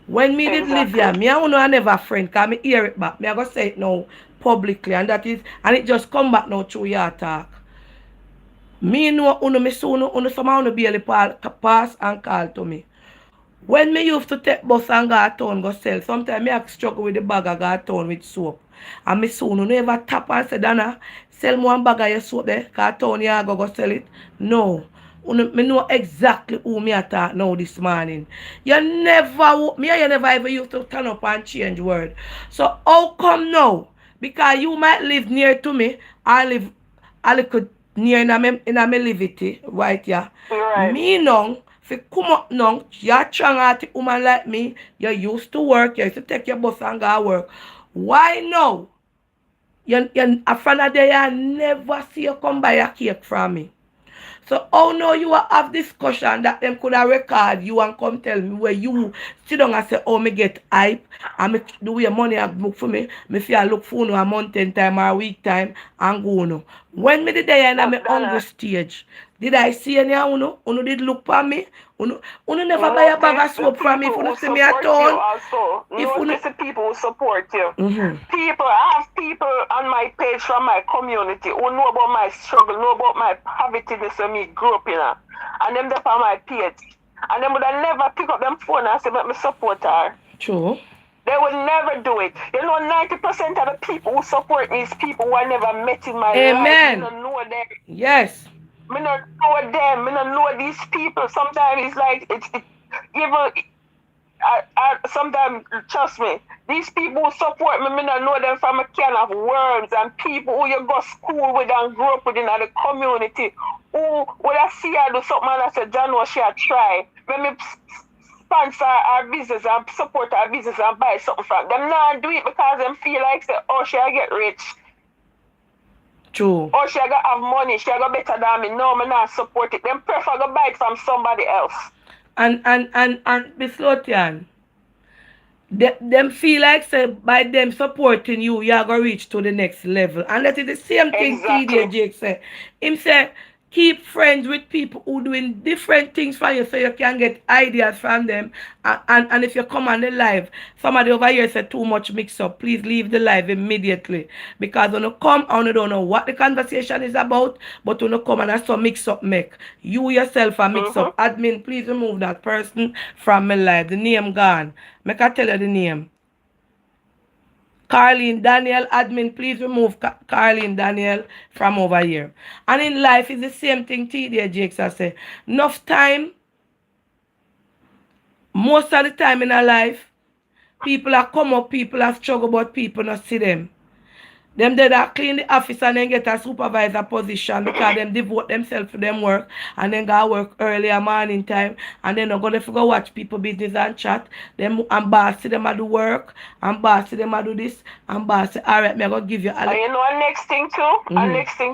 When me did live here, me and I never friend, cause me hear it back. Me I go say it now publicly and that is and it just come back now through your talk. Me know uno me soon uno some uno barely pass and call to me. When me used to take bus and go to town go sell, sometimes me have struggle with the bag and go to town with soap. And me soon never tap and say, Donna, sell me one bag of your soap there, cause town you go sell it. No. Me know exactly who me attack now this morning. You never ever used to turn up and change word. So how come now? Because you might live near to me, I live a little near in a me livity, right here. Right. Me now, if you come up now, you're a strong-hearted woman like me, you used to work, you used to take your bus and go work. Why now? A friend of there, you never see you come buy a cake from me. So how now you have discussion that them could have record you and come tell me where you sit down and say, oh, me get hype and me do your money and look for me. Me feel look for no a month in time or a week time and go no. When me did there in my hungry stage, did I see any uno? Uno did look for me? Uno never buy a bag of soap from me if you see me at all. If notice the people who support you. I have people on my page from my community who know about my struggle, know about my poverty when me grew up in her. And them there on my page. And them would have never pick up them phone and say, let me support her. True. They would never do it. You know, 90% of the people who support me is people who I never met in my life. I don't know them. Yes. I don't know them. I don't know these people. Sometimes it's like, sometimes, trust me, these people who support me, I don't know them from a can of worms and people who you go school with and grew up with in the community who, when I see her do something and I say, John, what she try? Let me sponsor our business and support our business and buy something from them. Not do it because them feel like, say, oh, she get rich. True. Oh, she got have money, she got better than me. No, me not support it. Them prefer to buy it from somebody else. And Miss Lotian, them feel like say by them supporting you, you are gonna reach to the next level. And that is the same thing TD Jake said. Him say keep friends with people who doing different things for you so you can get ideas from them. And if you come on the live, somebody over here said too much mix up, please leave the live immediately. Because when you come and you don't know what the conversation is about, but when you come and that's some mix up make. You yourself a mix up. Admin, please remove that person from my live. The name gone. Make I tell you the name. Carlene Daniel, admin, please remove Carlene Daniel from over here. And in life, it's the same thing TD Jakes I say. Enough time, most of the time in our life, people are come up, people are struggle, but people not see them. Them they that clean the office and then get a supervisor position because them devote themselves to them work and then go work early morning time and then not gonna go watch people business and chat. Them and boss see them a do work and boss see them a do this and boss say, alright, me I go give you and you know next thing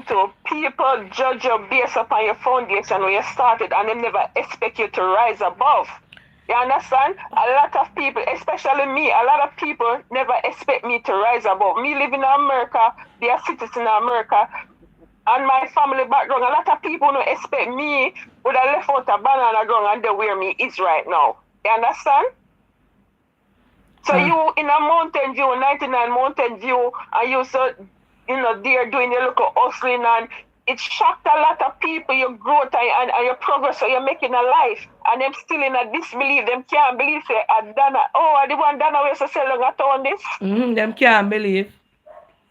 too, people judge you based upon your foundation when you started and they never expect you to rise above. You understand? A lot of people, especially me, a lot of people never expect me to rise above. Me living in America, be a citizen in America, and my family background, a lot of people don't expect me would have left out a banana ground and they where me is right now. You understand? So you in a Mountain View, 99 Mountain View, and you so, there doing your little hustling and it shocked a lot of people, your growth and your progress that you're making in life. And them still in a disbelief. Them can't believe, say, Donna, the one Donna was to sell at on this. Them can't believe.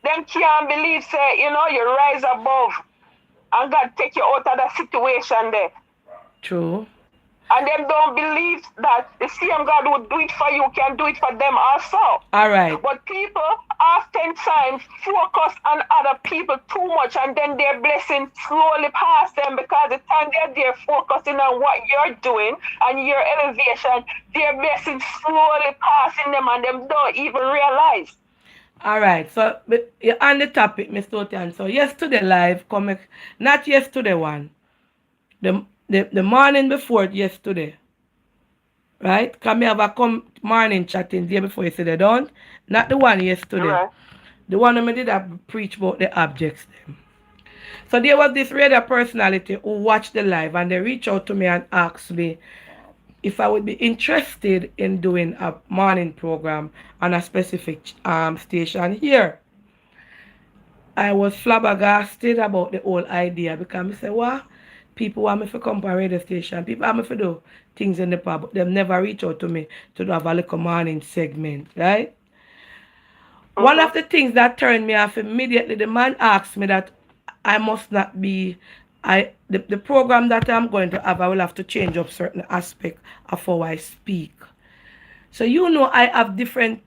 Them can't believe, say, you rise above. And God take you out of that situation there. True. And them don't believe that the same God would do it for you, can do it for them also. All right. But people oftentimes focus on other people too much and then their blessing slowly pass them because the time they're there focusing on what you're doing and your elevation, their blessing slowly passing them and them don't even realize. All right, so you're on the topic, Mr. Otian. So yesterday live, not yesterday one. The morning before yesterday, right? Come me have a morning chatting day before you say they don't. Not the one yesterday. Right. The one I did a preach about the objects. So there was this radio personality who watched the live and they reached out to me and asked me if I would be interested in doing a morning program on a specific station here. I was flabbergasted about the whole idea because I said, what? People want me to come to a radio station. People want me to do things in the pub, but they've never reached out to me to do have a little morning segment, right? One of the things that turned me off immediately, the man asked me that I must not be the program that I'm going to have, I will have to change up certain aspect of how I speak. So you know I have different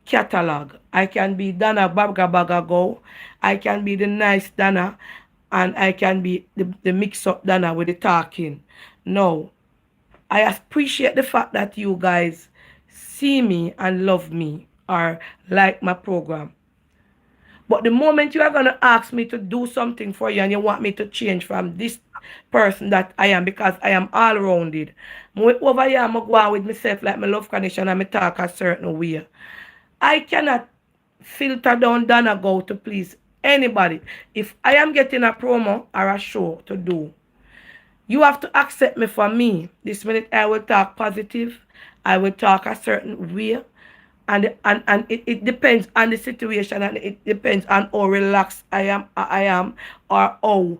catalog. I can be Donna Baga Baga Go, I can be the nice Donna, and I can be the mix up Donna with the talking. No. I appreciate the fact that you guys see me and love me or like my program. But the moment you are going to ask me to do something for you and you want me to change from this person that I am because I am all rounded. Over here, I'm going with myself like my love condition and I talk a certain way. I cannot filter down Donna go to please anybody. If I am getting a promo or a show to do, you have to accept me for me. This minute I will talk positive. I will talk a certain way. And it depends on the situation and it depends on how relaxed I am or how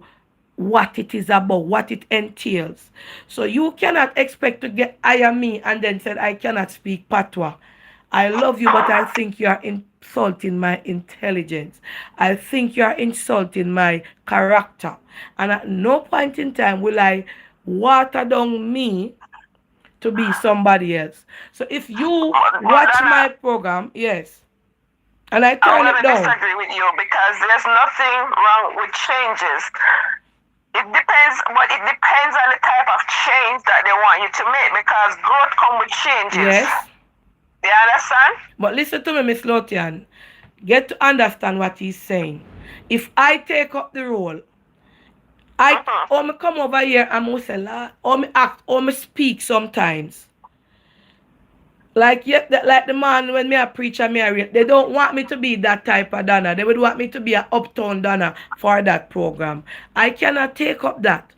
what it is about, what it entails. So you cannot expect to get I am me and then said I cannot speak patois. I love you, but I think you are insulting my intelligence. I think you are insulting my character. And at no point in time will I water down me to be somebody else. So if you watch my program, yes, and I turn it down. I disagree with you because there's nothing wrong with changes. It depends, but it depends on the type of change that they want you to make because growth comes with changes. Yes. You understand? But listen to me, Miss Lotian. Get to understand what he's saying. If I take up the role, or me come over here and me say, or me act, or me speak sometimes. Like the man when me a preach and me a read, they don't want me to be that type of Donna. They would want me to be an uptown Donna for that program. I cannot take up that.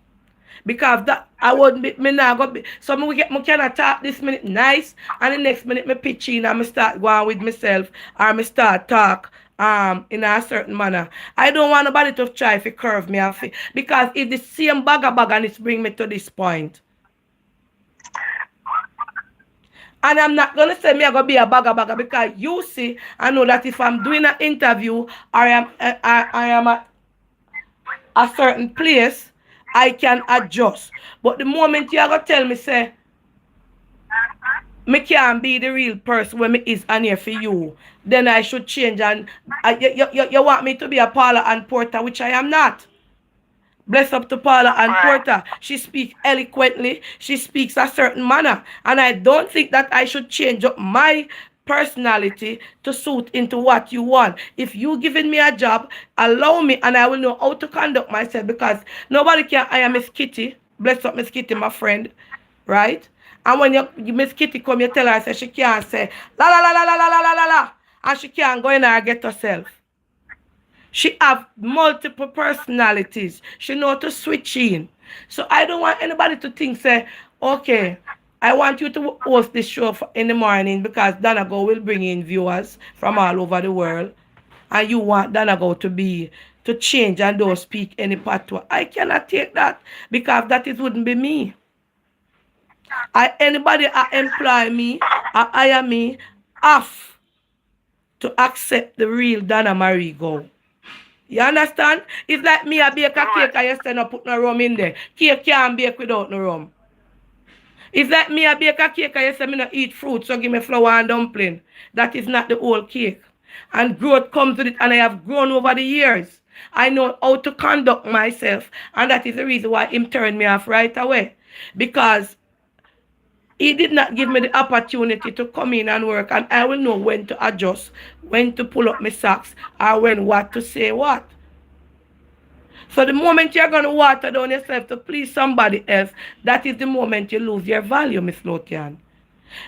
Because that I wouldn't be me now go be so me cannot talk this minute nice and the next minute me pitch in and me start going with myself or me start talk in a certain manner. I don't want nobody to try to curve me off because it's the same bag and it's bring me to this point. And I'm not gonna say me I gonna be a bagger because you see, I know that if I'm doing an interview or I am at a certain place, I can adjust. But the moment you are gonna tell me say me can't be the real person when me is on here for you, then I should change and you want me to be a Paula and Porter, which I am not. Bless up to Paula and Porter. She speaks eloquently. She speaks a certain manner. And I don't think that I should change up my personality to suit into what you want. If you giving me a job, allow me and I will know how to conduct myself because nobody can. I am Miss Kitty. Bless up Miss Kitty, my friend. Right? And when Miss Kitty come, you tell her, say she can't say la la la la la la la la la. And she can't go in there and get herself. She have multiple personalities. She know to switch in. So I don't want anybody to think, say, okay, I want you to host this show in the morning because Donna Go will bring in viewers from all over the world. And you want Donna Go to change and don't speak any patois. I cannot take that because that wouldn't be me. Anybody employ me, hire me, have to accept the real Donna Marie Go. You understand? It's like me a bake a cake and you say no put no rum in there. Cake can't bake without no rum. It's like me a bake a cake and you say me no eat fruit, so give me flour and dumpling. That is not the whole cake. And growth comes with it and I have grown over the years. I know how to conduct myself and that is the reason why him turned me off right away. Because he did not give me the opportunity to come in and work and I will know when to adjust, when to pull up my socks, or when what to say what. So the moment you're going to water down yourself to please somebody else, that is the moment you lose your value, Miss Lotian.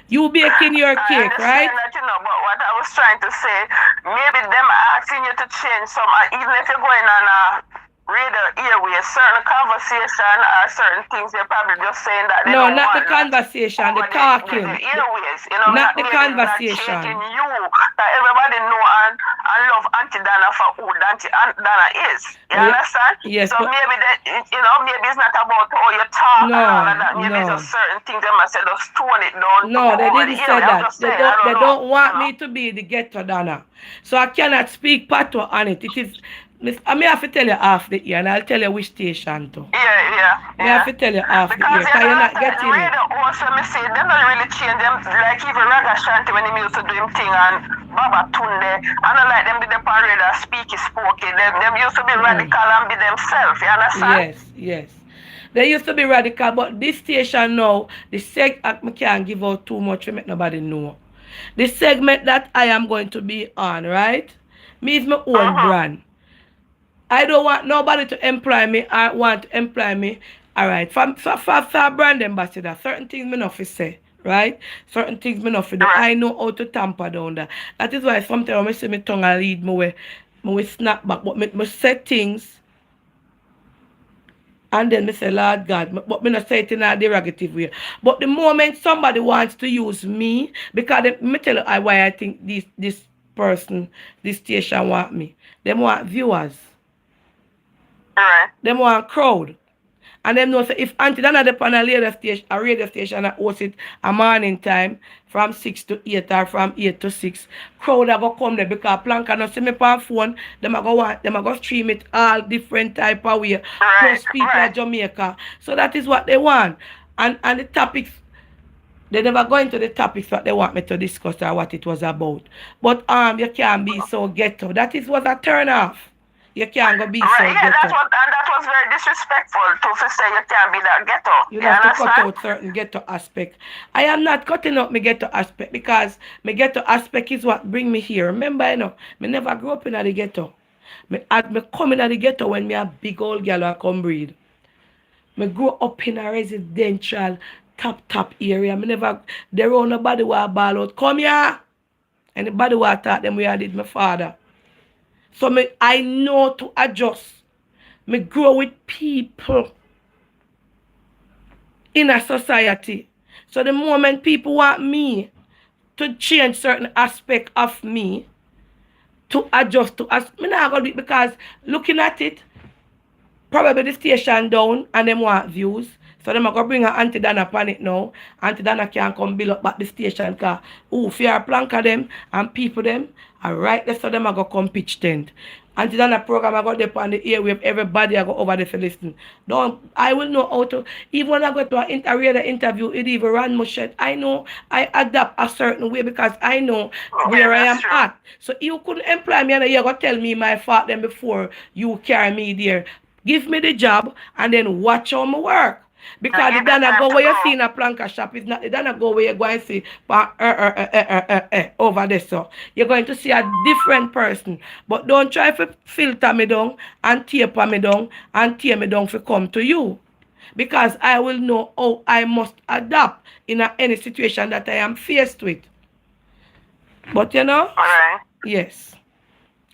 You baking your I cake, right? understand that, but what I was trying to say, maybe them asking you to change some, even if you're going on a radio airways, certain conversation or certain things, they're probably just saying that they No, don't not the want that conversation, the over talking. the airways, Not the maybe conversation. not taking you, that everybody know and love Auntie Donna for who Auntie Donna is. You understand? Yes. So maybe that, maybe it's not about how you talk and all of that. Maybe it's just certain things they must say, just tone it down. No, they didn't say that. They don't want know. me to be the ghetto Donna. So I cannot speak patois on it. It is, I may have to tell you half the year, and I'll tell you which station too. Yeah. I have to tell you half the year, because you're not getting it. Also, me say, they don't really change them, like even Raga Shanti when he used to do him thing, and Baba Tunde, I don't like them be the parade and speaky spokey. Them used to be radical and be themselves, you understand? Yes. They used to be radical, but this station now, I can't give out too much to make nobody know. The segment that I am going to be on, right? Me is my own brand. I don't want nobody to employ me. I want to employ me. All right. For brand ambassador, certain things me not fi say, right? Certain things me not fi do. I know how to tamper down that. That is why sometimes when I see my tongue I lead me way snap back. But me say things, and then me say, Lord God, but me not say it in a derogative way. But the moment somebody wants to use me, because me tell you why I think this person, this station want me. They want viewers. Them want crowd. And them know say if Auntie Donna dey on a radio station and host it a morning time from 6 to 8 or from 8 to 6, crowd are go come there because Planka no see me on phone, them a go stream it all different type of way. Plus people at Jamaica. So that is what they want. And the topics, they never go into the topics what they want me to discuss or what it was about. But you can't be so ghetto. That was a turn off. You can't go be so ghetto. That was very disrespectful to say you can't be that ghetto. You have to cut out certain ghetto aspect. I am not cutting out my ghetto aspect because my ghetto aspect is what bring me here. Remember, me never grew up in the ghetto. Me come in the ghetto when me a big old girl and come breed. Me grew up in a residential top area. Me never, there was nobody who ball out, come here. Anybody who thought them we did my father. So I know to adjust. Me grow with people in a society. So the moment people want me to change certain aspect of me, to adjust to us, me not gonna do it because looking at it, probably the station down and them want views. So them are going to bring Auntie Donna upon it now. Auntie Donna can't come build up back the station because fear plank them and people them. And right there, so them are going to come pitch tent. Auntie Donna program I got there on the airwave, everybody I go over there for listen. I will know how to, even when I go to a radio interview, it even run my shit. I know I adapt a certain way because I know where I am at. So you couldn't employ me and you go tell me my fault then before you carry me there. Give me the job and then watch how my work. Because the Donna go where you see in a planka shop, it's not the Donna go where you go and see over there. So you're going to see a different person. But don't try to filter me down and taper me down and tear me down to come to you. Because I will know how I must adapt in any situation that I am faced with. But yes.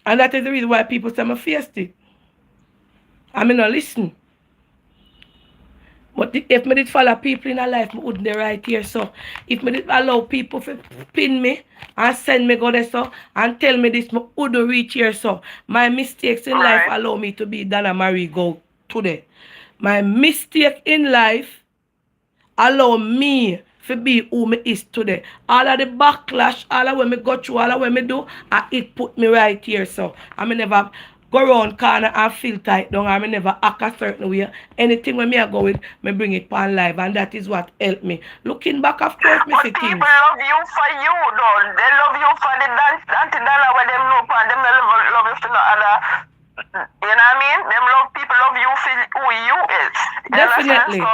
And that is the reason why people say I'm faced it. I mean, not listen. But if me did follow people in a life, I wouldn't right here. So if me did allow people to pin me and send me go there so and tell me this, I wouldn't reach here. So my mistakes in life allow me to be Donna Marie go today. My mistake in life allow me to be who me is today. All of the backlash, all of what me go through, all of what me do, it put me right here. So I never go around corner and feel tight down. I never act a certain way. Anything when me I go with, me bring it on live, and that is what helped me. Looking back, of course, me see things. People love you for you, though. They love you for the Auntie Donna where them know and them love you for no other. You know what I mean? People love you for who you is. Definitely. So,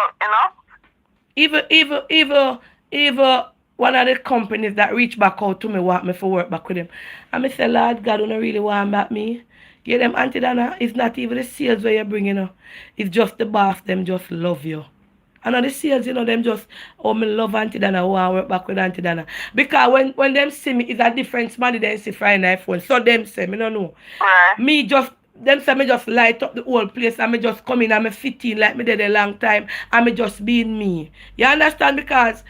Even one of the companies that reach back out to me want me for work back with them. And I say, Lord God, don't really want back me. Yeah, them Auntie Donna, it's not even the sales where you're bringing up. It's just the boss, them just love you. And on the sales, them just, oh, me love Aunty Donna, oh, I work back with Aunty Donna. Because when them see me, it's a different money than see Friday phone. So them say, me don't know. Right. Me just, them say me just light up the whole place and me just come in and me fit in like me did a long time and me just being me. You understand? Because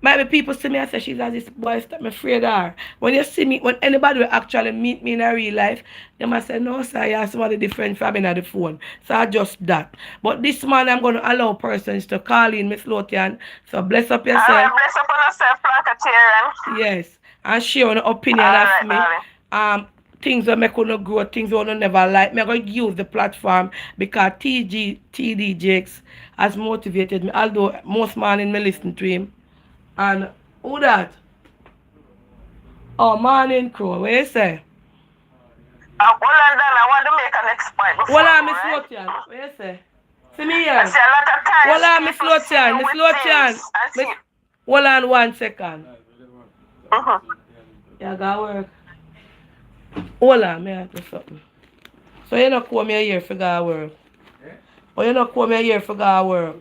maybe people see me and say she's as this boy stop me afraid of her. When you see me, when anybody will actually meet me in a real life, they must say, no, sir, you're somebody different from me on the phone. So I just that. But this man, I'm going to allow persons to call in Miss Lotian. So bless up yourself. All right, bless up on yourself, Plankatian. Yes. And share an opinion All of right, me. darling. Things that make you grow, things you never like. I'm going to use the platform because TD Jakes has motivated me. Although most morning me listen to him. And who that? Oh, morning crew. What you say? Well, and then I want to make an next point before Well, you, Miss right? Lotian. What you say? See me I here. see a lot of times Well, Miss people see you Lotian. Miss with Lotian. things and see- Hold on 1 second. Mhm. Yeah, got work. Hold on, me have to something. So you not come here for go work? Or you not come here for go work?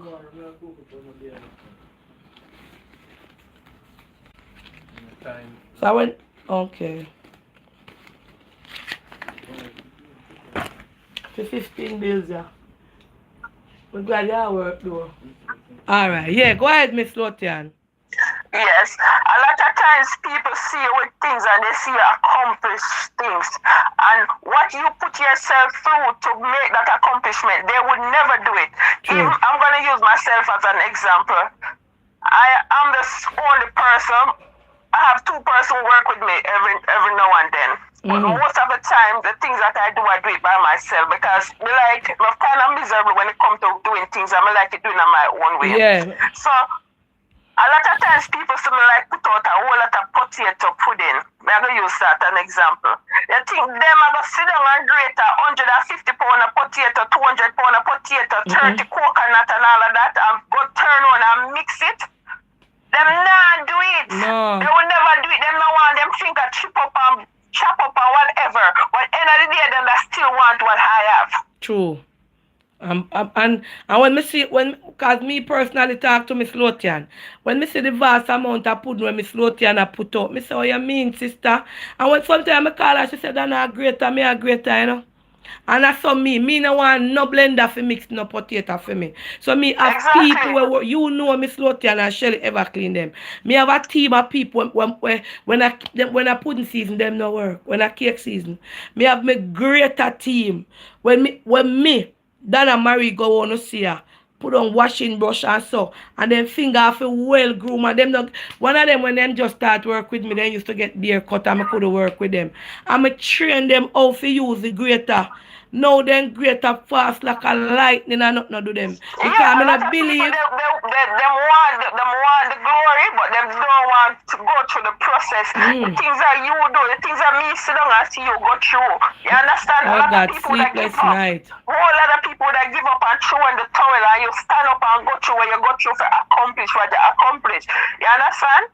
So I went, okay. For 15 bills, yeah. We're glad you work though. Alright, yeah, go ahead, Miss Lotian. Yes, a lot of times people see you with things and they see you accomplish things. And what you put yourself through to make that accomplishment, they would never do it. True. Even, I'm going to use myself as an example. I am the only person, I have 2 persons who work with me every now and then. But most of the time, the things that I do it by myself because I'm kind of miserable when it comes to doing things. I like it doing it my own way. Yeah. So, a lot of times people say me like put out a whole lot of potato pudding. I'm going to use that as an example. They think them are going to sit down and grate 150 pound of potato, 200 pound of potato, 30 coconut and all of that and go turn on and mix it. Them not do it. No. They will never do it. Them no want them finger chop up and whatever. But end of the day, them that still want what I have. True. And when me see, cause me personally talk to Miss Lotian, when me see the vast amount of pudding when Miss Lotian a put up, me say, what you mean, sister? And when sometimes I call her, she said, Donna, me a greater, you know. And that's so me no want no blender for mix no potato for me. So me have people where you know Miss Lotian and Shelly ever clean them. Me have a team of people when I pudding season them no work. When I cake season. Me have me greater team. When me Donna Marie go on to see her, put on washing brush and so, and then finger off a well groom and them not one of them when them just start work with me, they used to get their cut and I could work with them. And I train them how to use the grater. Now then greater fast like a lightning and nothing to do them. Because I don't believe them want the glory, but them don't want to go through the process. The things that you do, the things that me sit down and see you go through. You understand? Oh, a lot God, of people that give up. night. A whole lot of people that give up and throw in the towel and you stand up and go through what you go through for accomplish what you accomplish. You understand?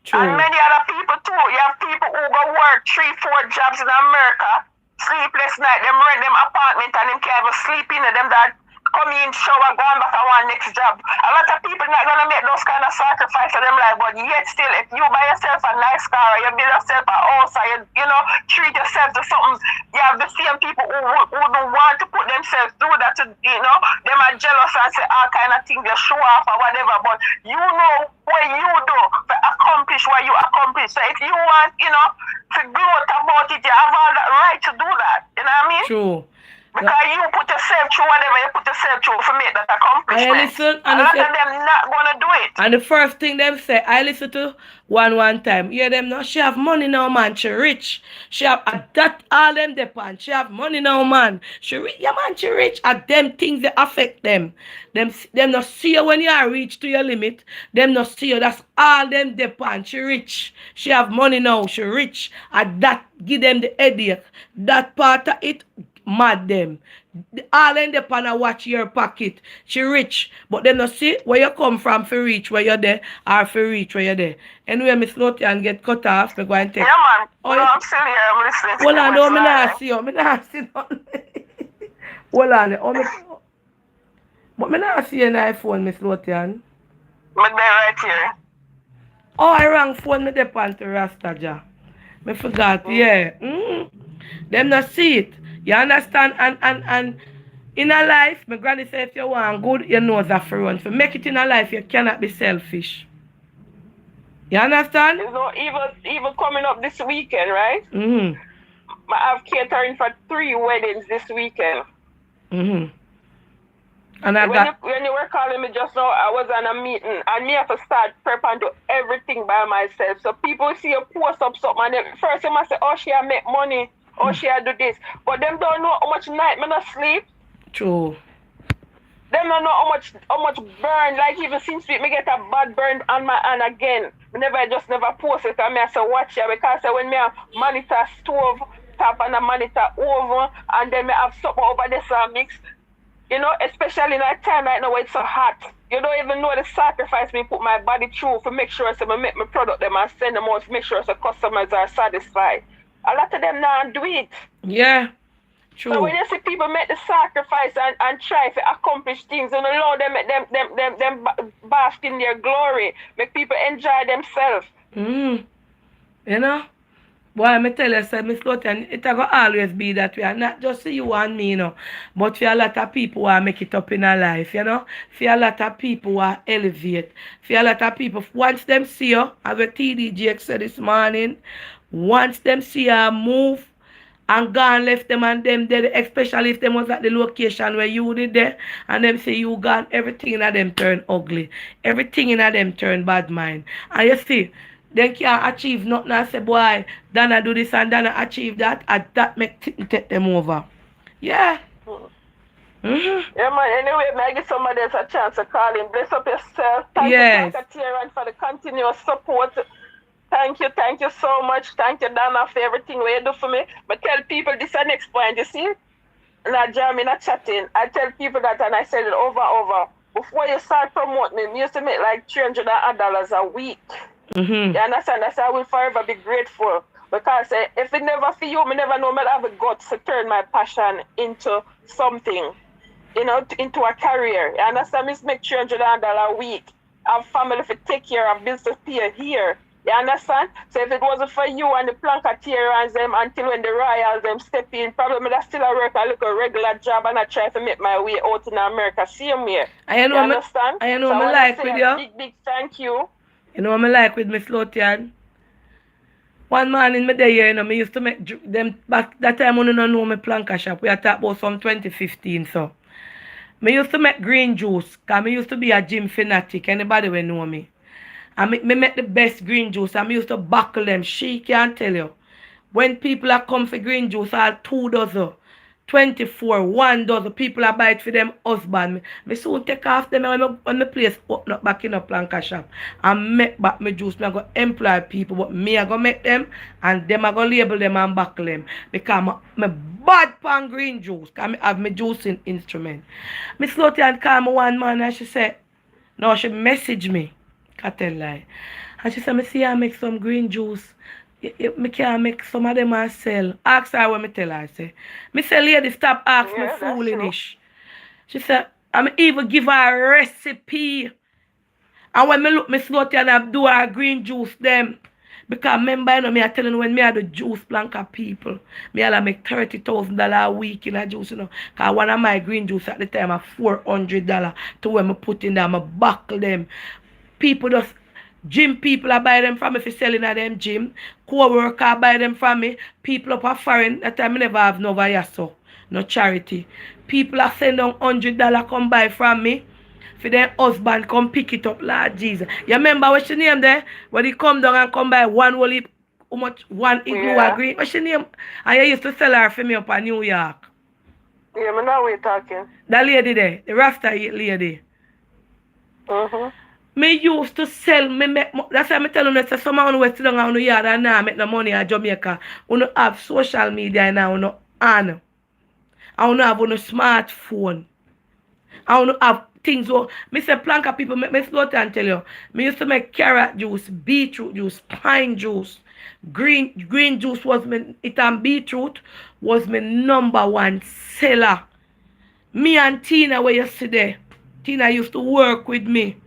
True. And many other people too. You have people who go work 3-4 jobs in America. Sleepless night, them rent them apartment and them can't even sleep in them that come in, shower, go on back and want next job. A lot of people not gonna make those kind of sacrifices in them life, but yet still if you buy yourself a nice car or you build yourself a house or you know, treat yourself to something, you have the same people who don't want to put themselves through that to, you know, them are jealous and say all kind of things, they show off or whatever, but you know what you do to accomplish what you accomplish. So if you want, you know, to gloat about it, you have all the right to do that. You know what I mean? True. Because you put yourself through whatever you put yourself through to make that accomplishment. Listen, a lot of them not gonna do it. And the first thing them say, I listen to one time. Hear them now, she have money now, man. She rich. She have that all them depend. She have money now, man. She rich, yeah, man. She rich. And them things they affect them. Them not see you when you are reach to your limit. Them not see you. That's all them depend. She rich. She have money now. She rich. And that give them the headache. That part of it. Mad them. All in the pan and watch your pocket. She rich. But them not see where you come from for reach where you're there or for reach where you're there. Anyway, Miss Lotian get cut off. Me go and take. Yeah, man. Oh, no, I'm still here. I'm listening. Hold on, no, me not see you. Me not see nothing. Hold on. But me not see an iPhone, Miss Lotian. But they're right here. Oh, I rang phone me dep onto Rastaja. Me forgot, yeah. Them not see it. You understand? And in a life, my granny say if you want good, you know that for run. To make it in a life, you cannot be selfish. You understand? You know, even coming up this weekend, right? Mm-hmm. I have catering for 3 weddings this weekend. Mm-hmm. And I got When you were calling me just now, I was on a meeting and me have to start prep and do everything by myself. So people see you post up something and then first they must say, oh, she a make money, oh, she a do this. But them don't know how much night me not sleep. true. Them don't know how much burn. Like even since me get a bad burn on my hand again. I just never post it and me I say watch it because when me have monitor stove top and a monitor oven and then me have something over there so I mix. You know, especially in that time right now where it's so hot. You don't even know the sacrifice me put my body through to make sure I make my product them and send them out to make sure the customers are satisfied. A lot of them now do it. Yeah. True. So when you see people make the sacrifice and try to accomplish things, and allow them make them bask in their glory, make people enjoy themselves. You know? Boy, me tell you, say, Miss Lotian, it will always be that way. And not just you and me, you know. But for a lot of people who make it up in our life, you know. For a lot of people who elevate. For a lot of people, once them see you, as a TDJ said this morning, once them see you move, and gone left them and them dead, especially if them was at the location where you did there, and them say you gone, everything in them turn ugly. Everything in them turn bad mind. And you see, they can't achieve nothing and say, boy, Donna do this and Donna achieve that, and that make take them over. Yeah. Yeah, man. Anyway, may I give somebody else a chance to call in. Bless up yourself. Thank Yes. you, Katiran, for the continuous support. Thank you so much. Thank you, Donna, for everything you do for me. But tell people this is the next point, you see? Not jamming, not chatting. I tell people that, and I said it over and over. Before you start promoting me, you used to make like $300 a week. You understand? That's why I will forever be grateful. Because if it never for you, I never know I have the guts to turn my passion into something, you know, into a career. You understand? I make $300 a week. I have family to take care of, bills to pay here. You understand? So if it wasn't for you and the Planketeers them until when the royals them step in, probably I still work a little regular job and I try to make my way out in America same way. You understand? I know so I like with you. Big thank you. You know what I like with Miss Lotian? One man in my day here, you know, me used to make them back that time when you don't know my planka shop. We are talking about some 2015, so. Me used to make green juice, because me used to be a gym fanatic. Anybody will know me. And me make the best green juice. And me used to buckle them. She can't tell you. When people are come for green juice, all 2 dozen, 24, 1 dozen, people are buy it for them husband. Me soon take off them when the place open up back in a planka shop. And make back my juice. Me go employ people, but me I go make them and them I go label them and buckle them. Because me bad pan green juice. Because I have my juicing instrument. Me slowly and call me one man and she said, no, she message me. I tell lie. And she said, me see I make some green juice. Me can make some of them and sell. Ask her what me tell her. I say, me say, lady, stop asking me foolish. She said, I'm even give her a recipe. And when me look, me slowly and I do her green juice them. Because remember, you know, me I telling when me I do juice planka people, me I make $30,000 a week in a juice, you know. Because one of my green juice at the time are $400 to when me put in there, I buckle them. People just, gym people I buy them from me for selling at them gym. Co-worker I buy them from me. People up a foreign, that time I never have no vayaso, no charity. People are send down $100 come buy from me. For their husband come pick it up, Lord Jesus. You remember what's your name there? When he come down and come buy one whole heap, how much, one igloo green. What's your name? And you used to sell her for me up in New York. Yeah, I know we're talking. That lady there, the Rasta lady. Me used to sell, that's why I tell you, that someone who is sitting down on the yard and now make no money in Jamaica. We don't have social media now, we don't have a smartphone. I don't have things. Me say planka people make me slow and tell you. Me used to make carrot juice, beetroot juice, pine juice, green juice was me, it and beetroot was my #1 seller. Me and Tina where you see there. Tina used to work with me.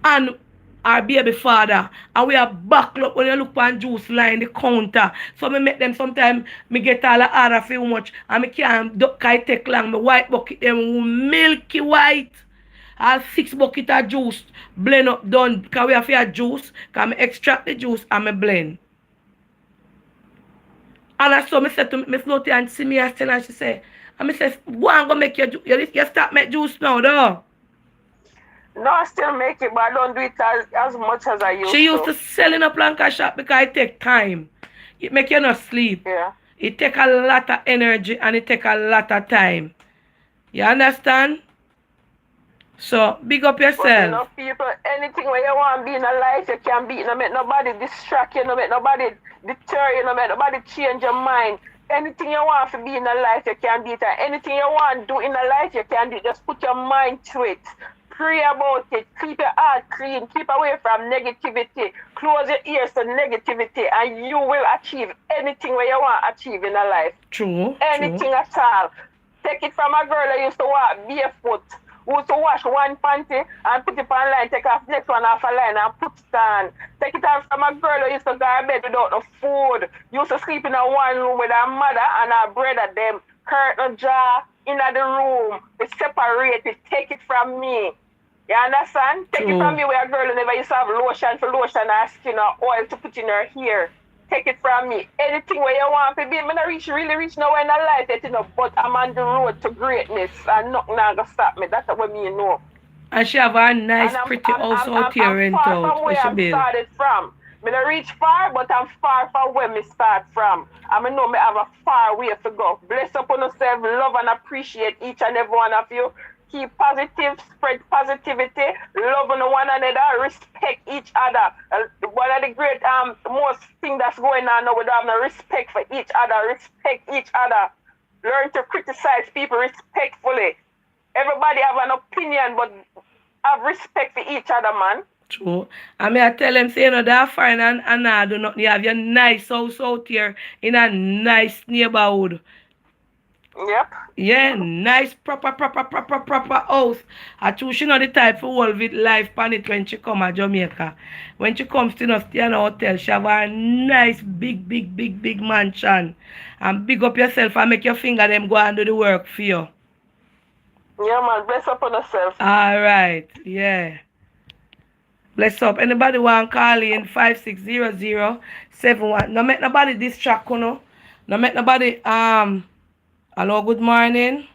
And our baby father. And we are backlog when you look on juice line the counter. So me make them sometimes me get all the order for how much. And me can't take long. Me white bucket them milky white. All 6 bucket of juice. Blend up done. Because we have a juice. Because me extract the juice and me blend. And I saw me said to me floaty and see me and she say, and me say, go and go make your juice. You start make juice now though. No, I still make it, but I don't do it as much as I used to. She used to sell in a planka shop because it take time. It make you not sleep. Yeah. It take a lot of energy and it take a lot of time. You understand? So, big up yourself. But you know, people, anything where you want to be in a life, you can be. No make nobody distract you, no make nobody deter you, no make nobody change your mind. Anything you want to be in a life, you can be it. And anything you want to do in a life, you can do it. Just put your mind to it. Pray about it. Keep your heart clean. Keep away from negativity. Close your ears to negativity, and you will achieve anything where you want to achieve in a life. True. Anything at all. Take it from a girl that used to walk barefoot, who used to wash one panty and put it on line, take off next one off a line and put it on. Take it from a girl who used to go to bed without no food. Used to sleep in a one room with her mother and her brother, them curtain jar in the room. They separate it. Take it from me. You understand? Take it from me where a girl who never used to have lotion for lotion her skin or oil to put in her hair. Take it from me. Anything where you want to be. I'm not really reach nowhere in life yet, you know, but I'm on the road to greatness and nothing not gonna stop me. That's what me know. And she have a nice, pretty house out here rent out. I'm far from where I started from. I don't reach far, but I'm far from where me start from. I know me have a far way to go. Bless up on yourself, love and appreciate each and every one of you. Keep positive, spread positivity, love on one another, respect each other. One of the great most thing that's going on now, we don't have no respect for each other, respect each other. Learn to criticize people respectfully. Everybody have an opinion, but have respect for each other, man. True. I mean, I tell them, say, you know, that fine and I do not. You have your nice house out here in a nice neighborhood. Yep. Yeah, nice, proper house. I choose she know the type for hold with life on it when she come to Jamaica. When she comes to stay in a hotel, she have a nice, big mansion. And big up yourself and make your finger them go and do the work for you. Yeah, man. Bless up on yourself. All right. Yeah. Bless up. Anybody want to call in 560071. No make nobody distract, you know. No make nobody hello, good morning.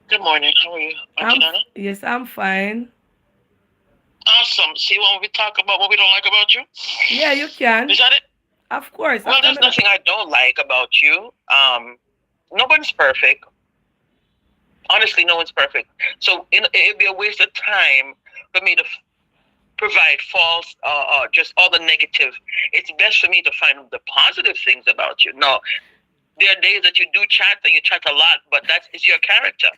Good morning. How are you, Aunty Donna? Yes, I'm fine. Awesome. See when we talk about what we don't like about you? Yeah, you can. Is that it? Of course. Well, there's nothing I don't like about you. Nobody's perfect. Honestly, no one's perfect. So it'd be a waste of time for me to provide false, just all the negative. It's best for me to find the positive things about you. No, there are days that you do chat and you chat a lot, but that is your character.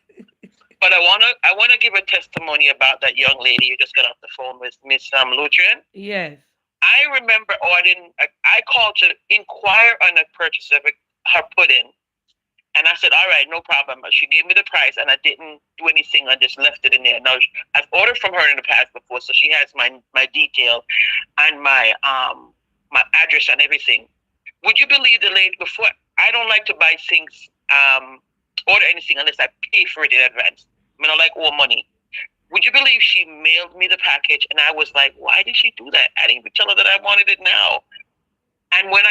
But I wanna give a testimony about that young lady you just got off the phone with, Miss Lutrian. Yes. I remember I called to inquire on the purchase of her pudding. And I said, all right, no problem. She gave me the price and I didn't do anything. I just left it in there. Now, I've ordered from her in the past before, so she has my detail and my address and everything. Would you believe the lady before? I don't like to buy things, order anything unless I pay for it in advance. I mean, I like all money. Would you believe she mailed me the package? And I was like, why did she do that? I didn't even tell her that I wanted it now. And when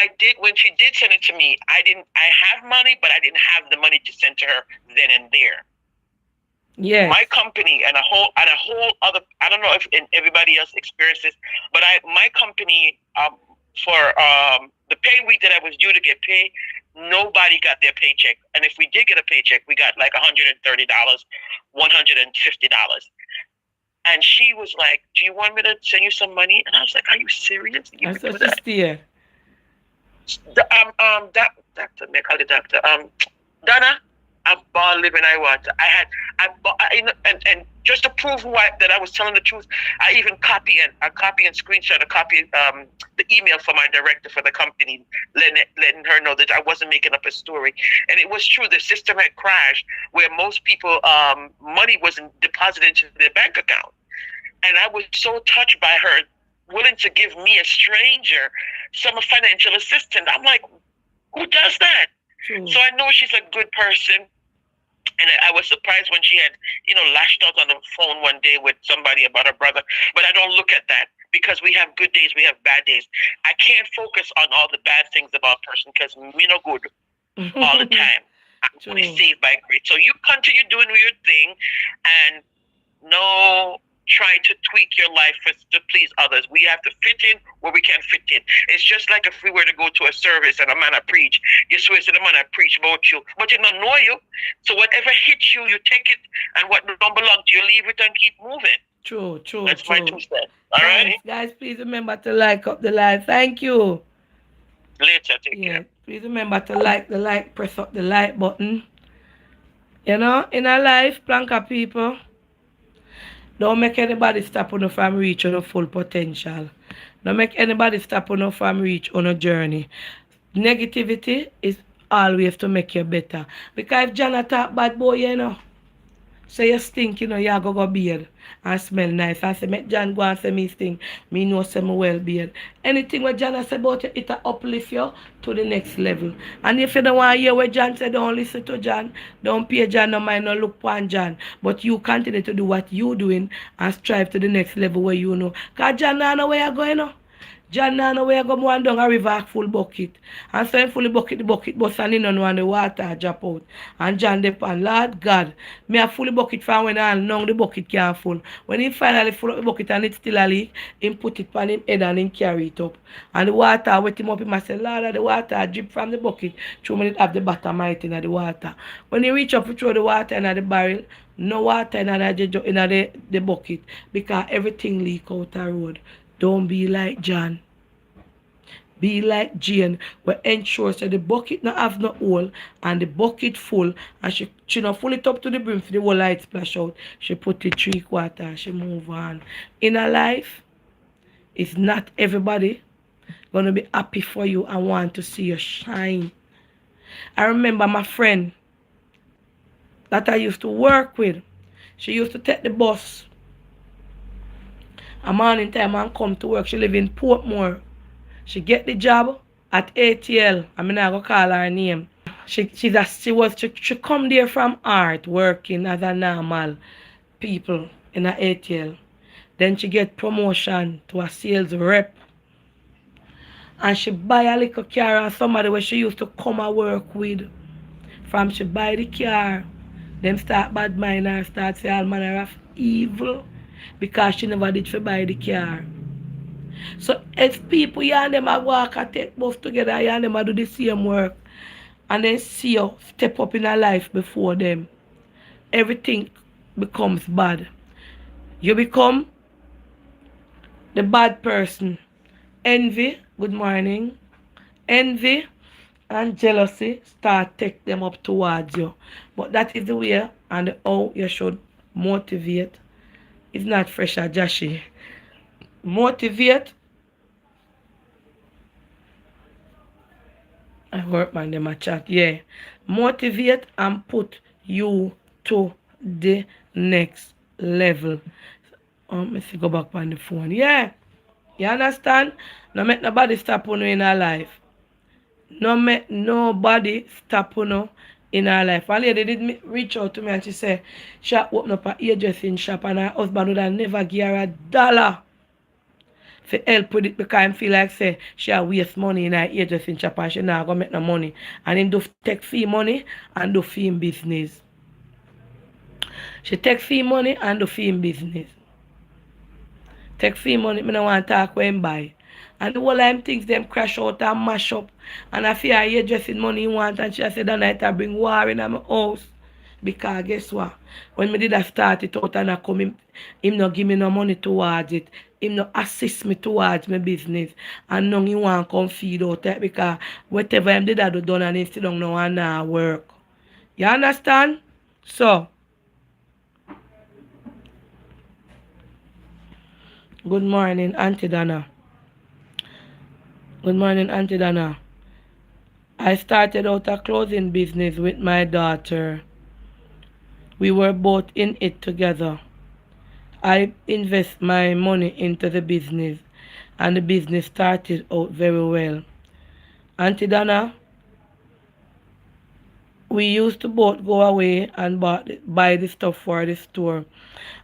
she did send it to me, I have money, but I didn't have the money to send to her then and there. Yeah. My company and a whole other, I don't know if everybody else experienced this, but my company, for the pay week that I was due to get paid, nobody got their paycheck. And if we did get a paycheck, we got like $130, $150. And she was like, do you want me to send you some money? And I was like, are you serious? You I'm so sincere. Doctor, Donna, I'm ball living I want. And just to prove that I was telling the truth, I even copy and screenshot the email from my director for the company, letting her know that I wasn't making up a story. And it was true. The system had crashed where most people money wasn't deposited into their bank account. And I was so touched by her willing to give me, a stranger, some financial assistance. I'm like, who does that? So I know she's a good person. And I was surprised when she had, lashed out on the phone one day with somebody about her brother. But I don't look at that because we have good days, we have bad days. I can't focus on all the bad things about a person because me no good all the time. I'm only saved by grace. So you continue doing your thing and no trying to tweak your life to please others. We have to fit in where we can fit in. It's just like if we were to go to a service and a man I preach, you swear to the man I preach about you, but he don't know you. So whatever hits you, you take it, and what don't belong to you, leave it and keep moving. True. That's my 2 cents. All right, guys, please remember to like up the live. Thank you. Later, take care. Please remember to press up the like button. In our life, Planka people, don't make anybody stop on from reach on full potential. Don't make anybody stop on from reach on a journey. Negativity is always to make you better. Because if John talk bad boy, say you stink, you go beard and smell nice. I say, make John go and say me stink. Me know say me well beard. Anything what John say about you, it'll uplift you to the next level. And if you don't want to hear what John say, don't listen to John. Don't pay John no mind, no look on John. But you continue to do what you doing and strive to the next level where you know. Because John know where you're going, John now know where go one down a river full bucket. And so him fully bucket the bucket bust and he don't know and the water drop out. And John depend, Lord God, me a fully bucket from when I know the bucket can't full. When he finally full up the bucket and it's still a leak, him put it on him head and him carry it up. And the water wet him up, him say, Lord, the water drip from the bucket. Through me it have the bottom right in the water. When he reach up to throw the water in the barrel, no water in the bucket because everything leak out the road. Don't be like John. Be like Jane, where ensures that the bucket not have no hole and the bucket full and she not full it up to the brim for the whole light splash out. She put it 3/4 and she move on. In her life, it's not everybody gonna be happy for you and want to see you shine. I remember my friend that I used to work with. She used to take the bus a morning time and come to work. She live in Portmore. She get the job at ATL. I mean, I go call her name. She come there from art, working as a normal people in a ATL. Then she get promotion to a sales rep. And she buy a little car and somebody where she used to come and work with. From she buy the car, them start bad mind her, start say all manner of evil because she never did for buy the car. So if people and them a walk and take both together and them a do the same work and then see you step up in a life before them, everything becomes bad. You become the bad person. Envy, good morning. Envy and jealousy start take them up towards you. But that is the way and how you should motivate. It's not fresh or jashy. Motivate. I work man them a chat. Yeah. Motivate and put you to the next level. Let's go back on the phone. Yeah. You understand? No make nobody stop on you in our life. No make nobody stop on you in her life. A lady did reach out to me and she said she opened up a hairdressing shop and her husband would have never give her $1 for help with it because I feel like say she waste money in her hairdressing shop and she not gonna make no money. And him do take fee money and do fee in business. She take fee money and do fee in business. Take fee money, I don't want to talk when buy. And the whole time things them crash out and mash up. And I feel her hairdressing money he want and she said Donna I bring war in my house. Because guess what? When me did I start it out and I come him not give me no money towards it. Him not assist me towards my business. And now he want to come feed out it because whatever him did I do done and he still don't know and now work. You understand? So, good morning, Auntie Donna. Good morning, Auntie Donna. I started out a clothing business with my daughter. We were both in it together. I invest my money into the business and the business started out very well. Auntie Donna, we used to both go away and buy the stuff for the store.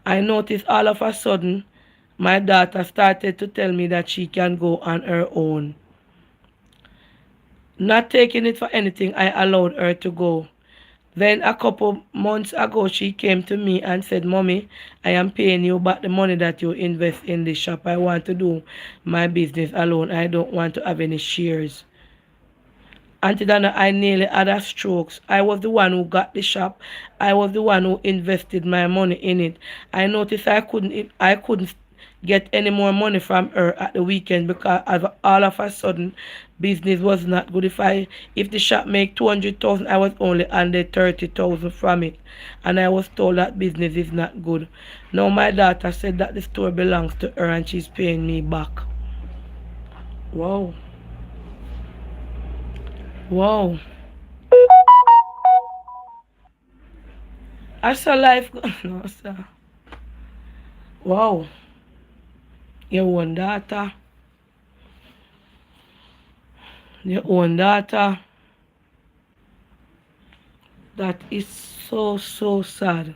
I noticed all of a sudden my daughter started to tell me that she can go on her own. Not taking it for anything, I allowed her to go. Then a couple months ago, she came to me and said, Mommy, I am paying you back the money that you invest in the shop. I want to do my business alone. I don't want to have any shares. Auntie Donna, I nearly had a stroke. I was the one who got the shop. I was the one who invested my money in it. I noticed I couldn't get any more money from her at the weekend because all of a sudden business was not good. If the shop make 200,000, I was only under 30,000 from it, and I was told that business is not good. Now my daughter said that the store belongs to her and she's paying me back. Wow. Wow. I saw life go. No, sir. Wow. Your own daughter. Your own daughter. That is so, so sad.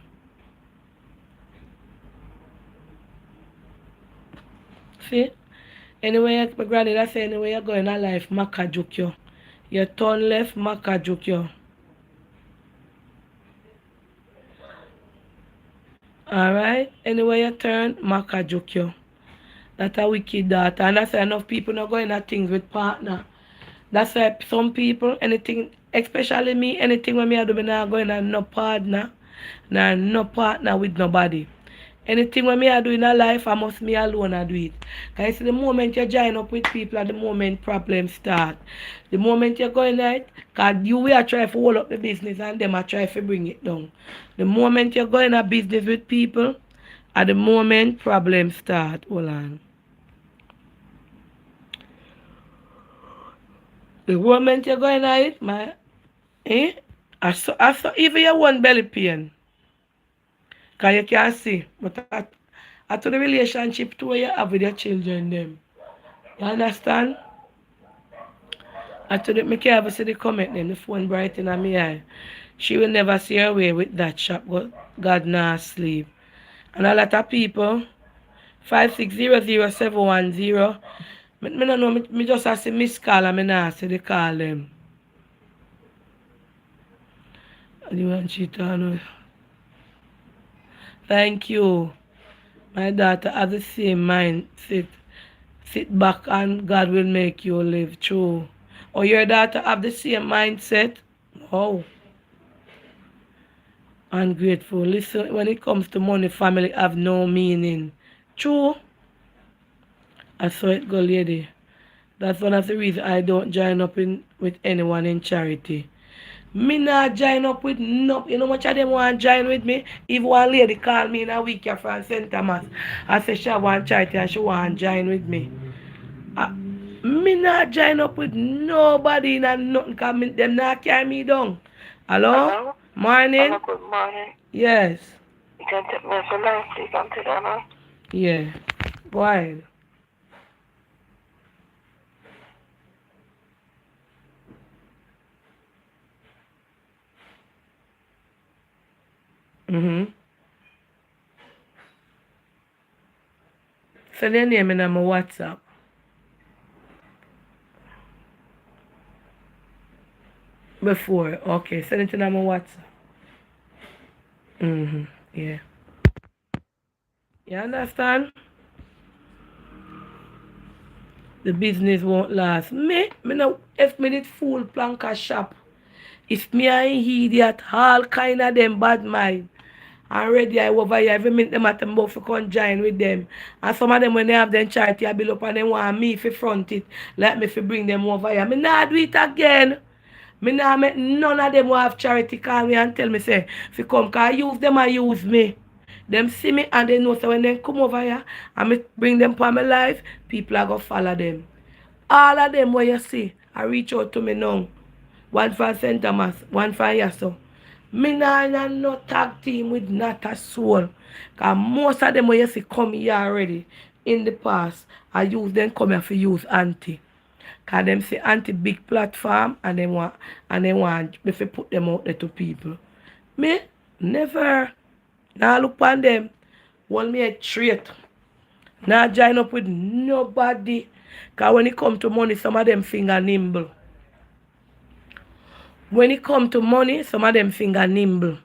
See? Anyway, my granny, I say, anyway, you're going in life, Maka juke you. You turn left, Maka juke you. Alright? Anyway, you turn, Maka juke you. That's a wicked daughter. And that's why enough people not going at things with partner. That's why some people, anything, especially me, anything when me I do, me not going at no partner. Nah, no partner with nobody. Anything when me I do in a life, I must me alone I do it. Because the moment you join up with people, at the moment problems start. The moment you're going out, because you will try to hold up the business and them are try to bring it down. The moment you're going a business with people, at the moment problems start. Hold on. The moment you're going at it, I saw even your one belly pain. Because you can see. But I to the relationship too you have with your children them. You understand? I to the me can't ever see the comment them, the phone bright in my eye. She will never see her way with that shop. God nah sleep. And a lot of people, 5600710, me no know, me just have to miss call and me nah see the call them. You want she turn. Thank you. My daughter has the same mindset. Sit back and God will make you live true. Or your daughter have the same mindset. Oh. Ungrateful. Listen, when it comes to money, family have no meaning. True. I saw it go, lady. That's one of the reasons I don't join up with anyone in charity. Me not join up with no. You know much of them want to join with me? If one lady call me in a week here from St. Thomas, I say she want charity and she want to join with me. Me not join up with nobody and nothing because them not carry me down. Hello? Hello? Morning? Hello, good morning. Yes. You can take me for life, please, Auntie Donna. Yeah. Go ahead. Mm-hmm. Send your name in my WhatsApp. Before. Okay. Send it in my WhatsApp. Mm-hmm. Yeah. You understand? The business won't last. Me no, if me did fool planka shop. If me an idiot, all kind of them bad mind. Already I over here, every minute them at them about to come join with them. And some of them when they have them charity, I build up and they want me to front it. Like me to bring them over here. Me not do it again. Me nah make none of them who have charity call me and tell me say, if you come, cause use them and use me. Them see me and they know so when they come over here and me bring them for my life, people are gonna follow them. All of them where you see, I reach out to me now. One for St. Thomas, one for Yasso. Me nah no tag team with not a soul. Cause most of them where you see come here already in the past, I use them come here for use Aunty. Cause them say Aunty big platform and they want me to put them out there to people. Me never now look on them. Want me a trait. Now join up with nobody. Cause when it come to money, some of them finger nimble. When it come to money, some of them finger nimble.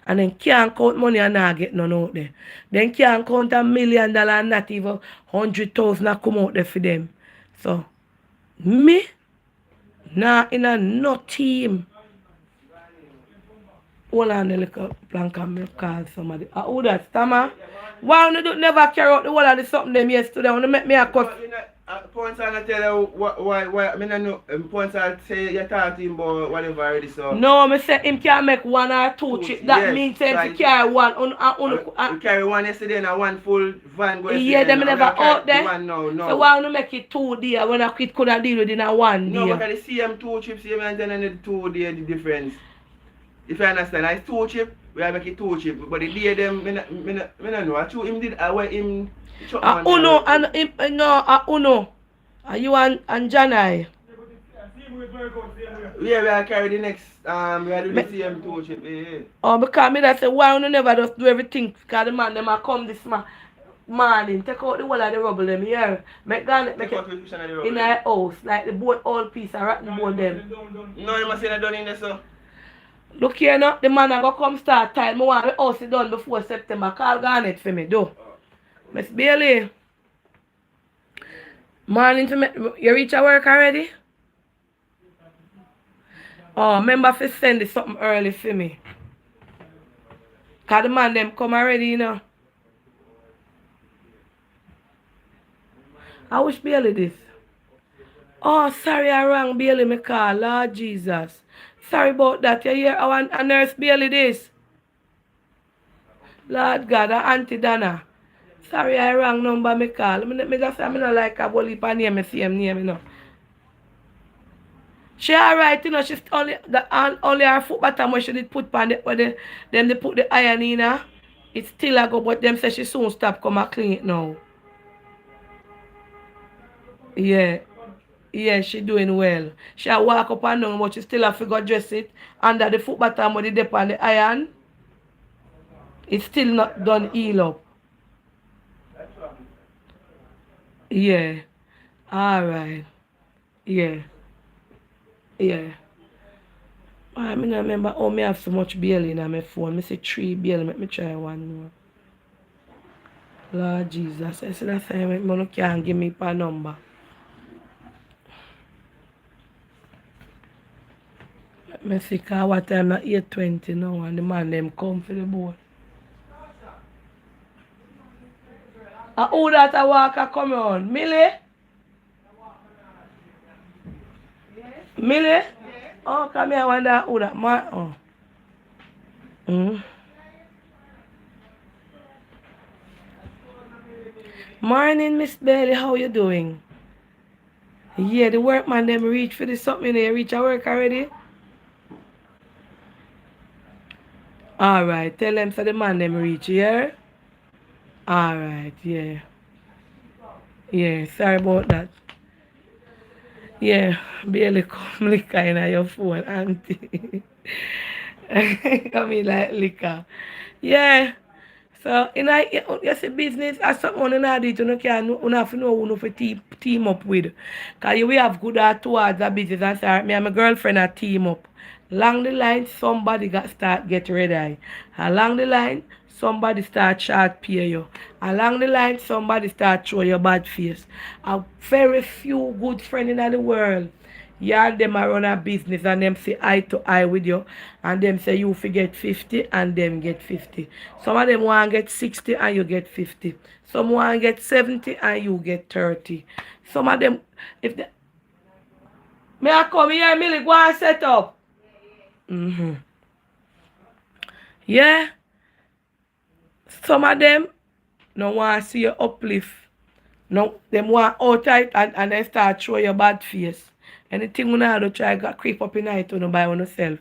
And then can't count money and not get none out there. Then can't count $1 million and not even 100,000 come out there for them. So me, nah in a no team. Hold on a little plank and me call somebody. Who that, Tama? Why you do never carry out the whole of the something them yesterday? You make me a cut. Points I tell you why I mean I know points I say you talk to him about whatever already so. No, me say him can make 1 or 2 trips. That yes, means him to carry one. You carry one yesterday and one full van going. Yeah, them never out there. One now, no. So why you make it 2 days when I could have deal with it in a 1 day? No, because the same 2 trips same and then the 2 day the difference. If you understand, it's 2 trips, we have make it 2 trips. But the day them me no know. I true him did where him Uno and him no Uno. Are you and Janai? Yeah, we are carry the next we are do the same 2 trip. Yeah. Oh, because me that say why you never just do everything because the man them a come this morning, take out the whole of the rubble them here. Make it in a house, like the boat all piece of rotten bone them. No, you must say that done in there so. Look here now, the man a go come start time. I want the house done before September. Call Garnet for me, do. Miss Bailey. Morning to me. You reach your work already? Oh, remember if you send it something early for me. Cause the man them come already, you know. I wish Bailey this. Oh, sorry I rang Bailey me call. Lord Jesus. Sorry about that. You hear I want a nurse Bailey this. Lord God, Aunty Donna. Sorry I rang number me call. Me just say I don't like a whole heap of name, me same name, you know. She alright, you know, she's only her foot bottom where she did put on them they put the iron in her. It's still a go, but them say she soon stop come and clean it now. Yeah. Yeah, she doing well. She walk up and down, but she still have to go dress it under the foot bottom with the dip on the iron. It's still not done heal up. Yeah. Alright. Yeah. Yeah. I mean, I remember, oh, me have so much Bailey in my phone. I say 3 Bailey, let me try one more. Lord Jesus, I said that time, I can't give me a number. Let me see, cause what time na 8:20 now, and the man them come for the boat. Who that a walker come on? Millie? Millie? Oh, come here, I wonder who that man. Oh. Morning, Miss Bailey. How you doing? Yeah, the workman them reach for the something. They reach at work already? Alright, tell them so the man them reach, yeah? Alright, yeah. Yeah, sorry about that. Yeah, Bailey come liquor in your phone, Aunty. Come in like liquor. Yeah. So, you see business as something you do it, you have to know who to team up with. Because we have good heart towards the business and say, me and my girlfriend are team up. Along the line, somebody got start get red eye. Along the line, somebody start short pay you. Along the line, somebody start show you bad face. A very few good friends in the world. You and them are run a business and them say eye to eye with you. And them say you forget 50 and them get 50. Some of them want to get 60 and you get 50. Some want to get 70 and you get 30. Some of them, if they... Me I come here, Millie, go and set up. Mm-hmm. Yeah. Some of them no want to see you uplift. No, them want outright and they start show your bad face. Anything you know, try to creep up in night on by yourself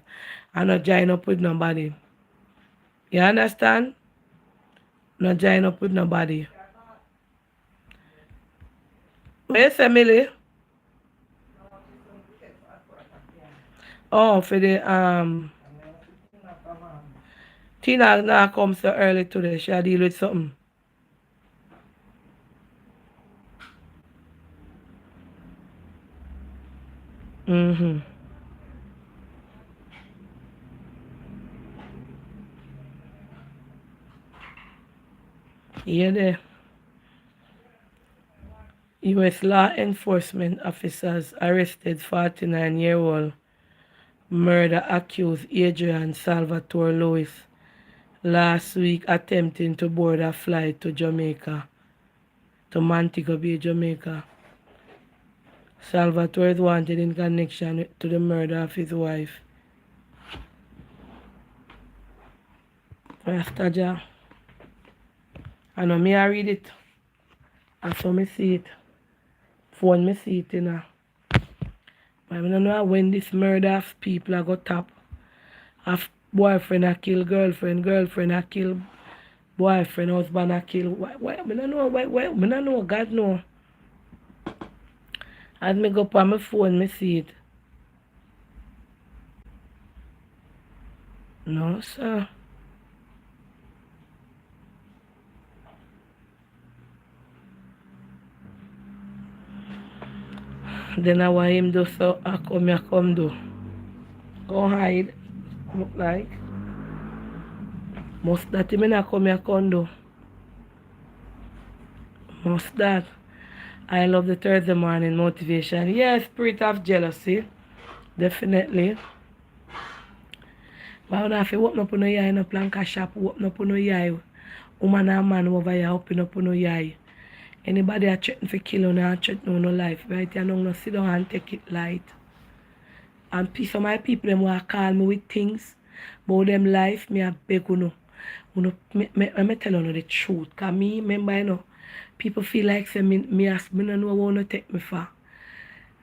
and not join up with nobody. You understand? Not join up with nobody. What you say, Millie? Oh, for the Tina now come so early today. She deal with something. Mm-hmm. Yeah, there. U.S. law enforcement officers arrested 49-year-old murder accused Adrian Salvatore Lewis last week attempting to board a flight to Jamaica, to Montego Bay, Jamaica. Salvatore is wanted in connection to the murder of his wife. Rastaja. I know me I read it. I saw me see it. Phone me see it, you know. But I don't know when this murder of people I got top. Of boyfriend I kill girlfriend, girlfriend I kill boyfriend, husband I kill. Why? I don't know. Why? I don't know. God know. As me go up on my phone, me see it. No, sir. Then I want him do so I come do. Go hide. Look like. Must that him not come do. Must that. I love the Thursday morning motivation. Yes, spirit of jealousy. Definitely. But I don't have to open up on your in a planka shop, open up on your woman and man over here, open up on your anybody that threaten to kill you and threaten on no life, right? You don't sit down and take it light. And some of my people them want to call me with things about them life, me I beg you know. Me tell you the truth. Because me, remember, you know, people feel like say me don't know what to take me for.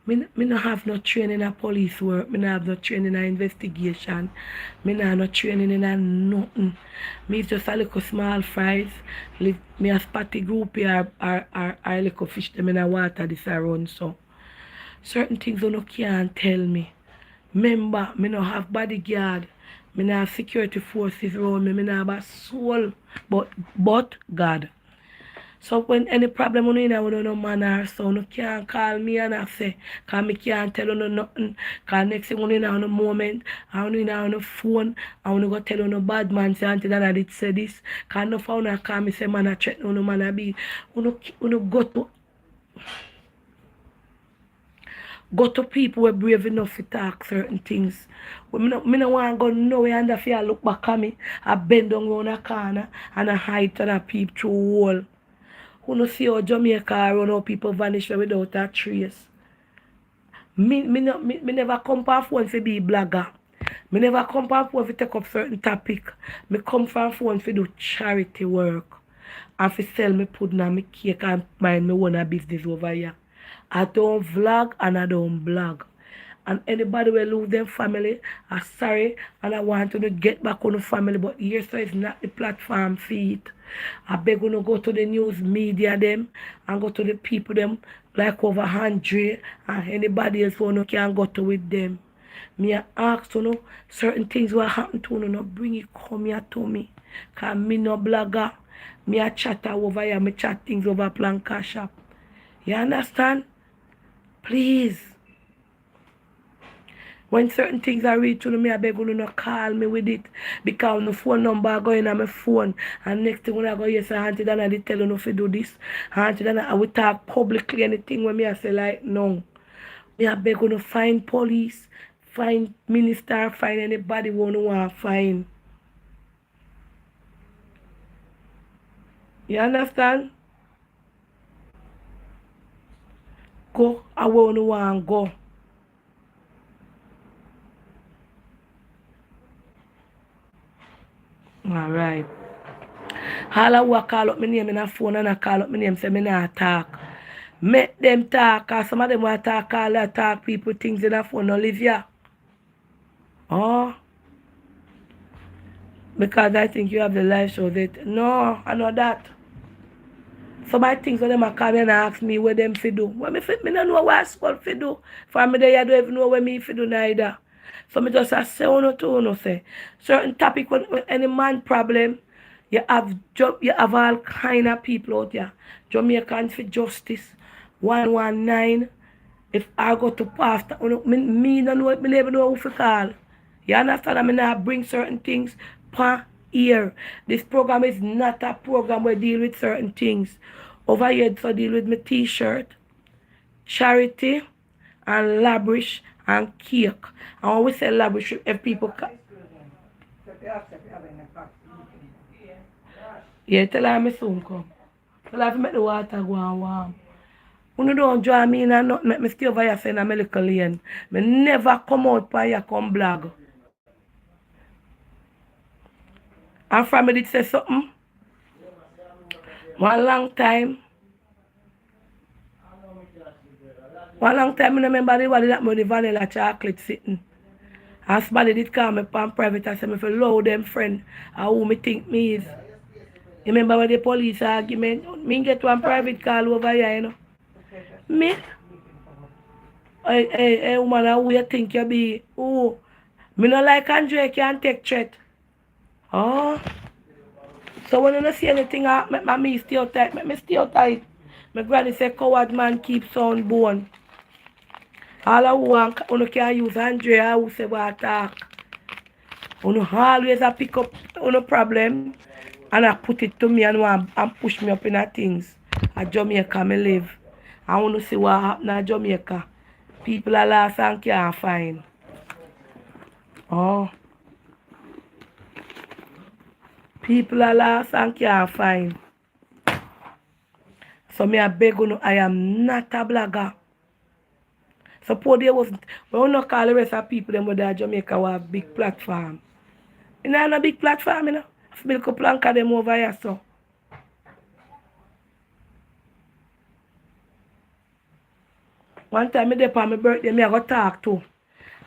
Me no have no training in police work. Me no have no training in investigation. Me no have no training in nothing. Me just a little small fries. Me a spotty groupie or little fish them in the water this around so. Certain things you no can't tell me. Remember, me no have bodyguard. Me no have security forces around me. Me no have a soul. But God. So when any problem you know, no man or so, you can't call me and I say, because me can't tell you nothing. Because next thing you know, on the moment, I you know on the phone, I want to go tell you no bad man, say Aunty Donna did say this. Because no phone I call me, say man I threaten you, man I be. You go to people who are brave enough to talk certain things. Me no want to go nowhere and if you look back at me, I bend down around a corner and I hide and I peep through a wall. Who no see how Jamaica run how people vanish without a trace. Me never come for phone to be blogger. Me never come for phone to take up certain topic. Me come for phone to do charity work. And to sell me pudding and me cake and mind me own a business over here. I don't vlog and I don't blog. And anybody will lose their family, I'm sorry, and I want to get back on the family, but here so it's not the platform for it. I beg you to go to the news media them and go to the people them like over Andre and anybody else who can go to with them. Me I ask you know, certain things will happen to you, no bring it come here to me. Cause me no blogger. Me a chatter over here, me chat things over Planka shop. You understand? Please. When certain things are reach to me, I beg you not call me with it. Because the phone number going on my phone. And next thing when I go, yes, Aunty Donna did tell you not to do this. Aunty Donna, I will talk publicly anything when me I say like, no. Me I beg you to find police, find minister, find anybody who want to find. You understand? Go, I want to go. Alright. All who a call up my name in a phone and a call up my name say me not talk. Make them talk, cause some of them want to talk all that talk people things in a phone, Olivia. Oh, because I think you have the live show that no, I know that. Some of the things when them a call me and ask me what them fi do. What me don't know what I supposed fi do. For me they don't even know what me fi do neither. So me just say uno to uno say. Certain topic when any man problem, you have all kind of people out there. Jamaicans for justice, 119. If I go to pastor, me don't know, me never know who to call. You understand? I mean, I bring certain things per year. This program is not a program where deal with certain things. Over here, so deal with my t-shirt, charity, and lavish, and cake. And when we say lavish, if people... Yeah, tell her me soon come. Tell her to make the water go on warm. When you don't join me in and not make me stay over here saying I'm a little lane. Me never come out for here come blog. And from me did say something. One long time, I remember the one that money vanilla chocolate sitting. And somebody did call me from private and say me for love them friend and who me think me is. You remember when the police argument, me get one private call over here, you know. Me? Hey, woman, who you think you be? Who? Me not like Andre can take threat. Oh. So when you don't see anything make me stay tight, make me stay tight. My granny say coward man keep sound bone. All of who can use Andre who say what talk. You always pick up on problem and I put it to me and push me up in things. At Jamaica me live. I want to see what happen at Jamaica. People are lost and can't find. Oh. People are lost and can't find. So me I beg you, I am not a blogger. Suppose there wasn't, but we not call the rest of people them with Jamaica who have big platform. You know, a big platform, you know. I feel like a plank of them over here, so. One time I there on my birthday, I go talk to.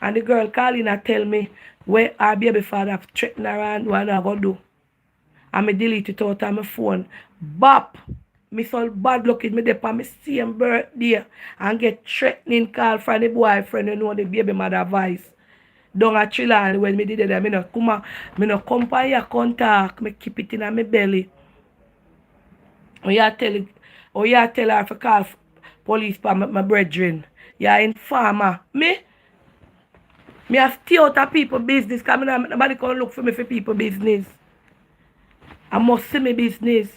And the girl call in and tell me where her baby father threatened her and what I go do. And I delete it out on my phone. Bop! Me so bad luck is me there on my same birthday and get threatening call from the boyfriend, you know the baby mother voice. Down a Chilan when me did that, me no come for your contact, me keep it in my belly. Or you tell her to call police for my brethren. You informer. Me I stay out of people business because nobody can look for me for people business. I must see my business.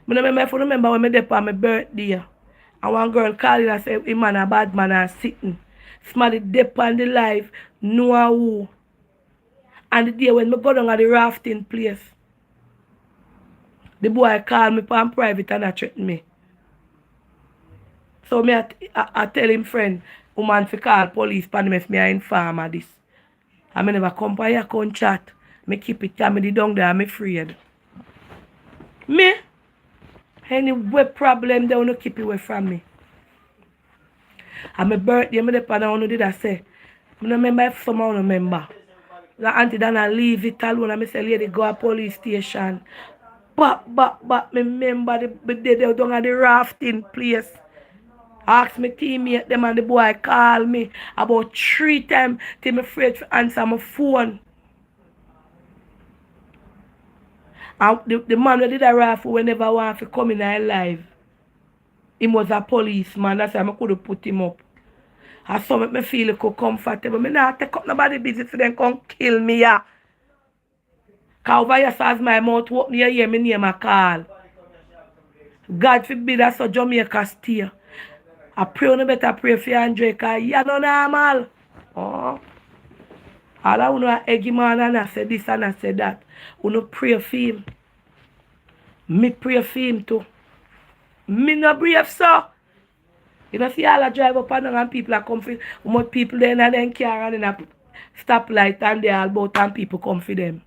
I remember when I did on my birthday. And one girl called and said, "Hey man, a bad man are sitting." Somebody dip on the life, know who. And the day when I go down at the rafting place, the boy called me on private and threatened me. So I tell him friend, woman to call police pan me if me I inform of this. I never come by here come chat. I keep it and me down there, I'm afraid. Me? Any web problem they want to keep it away from me. And my birthday, I depend on who did I say. I don't remember if someone remember. The Aunty Donna leave it alone and I say, lady, go to police station. But, me remember the day they were down at the rafting place. Ask my teammate, them and the boy call me about 3 times till I'm afraid to answer my phone. And the man who did a raffle we never want to come in our life. He was a policeman, that's why I could have put him up. And so make me feel comfortable. I not take up nobody business for them come kill me. Yeah. Because over here as my mouth open, you hear me name a call. God forbid that's so Jamaica stay. I pray you better pray for Andre because you're not normal. Oh. All I want to egg him on and I say this and I say that. You know pray for him. Me pray for him too. Me no brave so. You know see all I drive up and people are come for more people there and then car and in a stoplight and they all about and people come for them.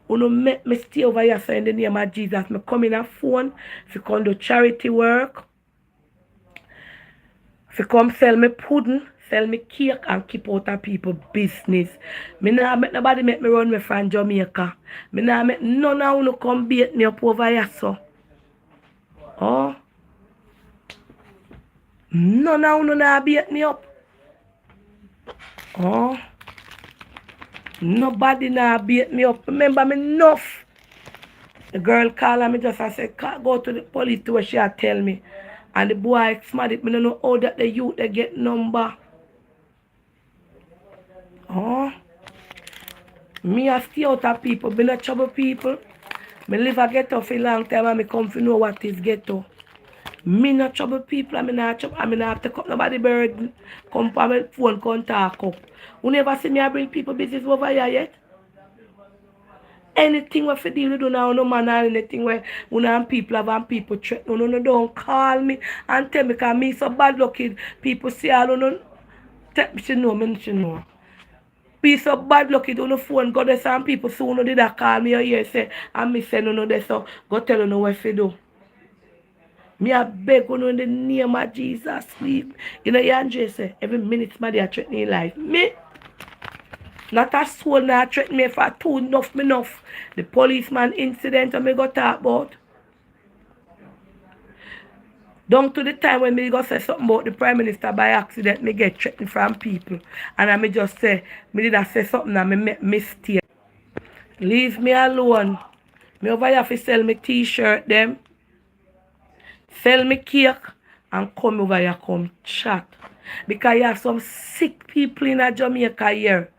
Uno make me stay over here so in the name of Jesus. Me come in a phone if you come do charity work. If you come sell me pudding, sell me cake and keep out of people business. Me nah make nobody make me run me from Jamaica. Me nah make none of you come beat me up over here so. Oh. None of you nah beat me up. Oh. Nobody nah beat me up. Remember me enough. The girl called me just and said, go to the police to where she tell me. And the boy smart it. Me don't know how that the youth they get number. Oh. Me a stay out of people. Me not trouble people. Me live a ghetto for a long time and me come to know what is ghetto. Me not trouble people and me not trouble. And me not have to cut nobody burden. Come for my phone, come talk up. You never see me I bring people business over here yet? Anything what for deal with now, no man or anything where and people have and people threaten. No, don't call me and tell me because me so bad lucky. People say I don't know. Tell me she know, me she know. Be so bad lucky on the phone, go there some people soon did that call me or hear say and me say no there so go tell you what to do. Me a beg you in the name of Jesus, sleep. You know Andre say every minute somebody a threatening life. Me not a soul not threaten me for too enough. The policeman incident I me go talk about. Down to the time when me go say something about the Prime Minister by accident, me get threatened from people. And I me just say, me did I say something and me make mistake. Leave me alone. Me over here to sell me t-shirt them. Sell me cake and come over here come chat. Because you have some sick people in Jamaica here.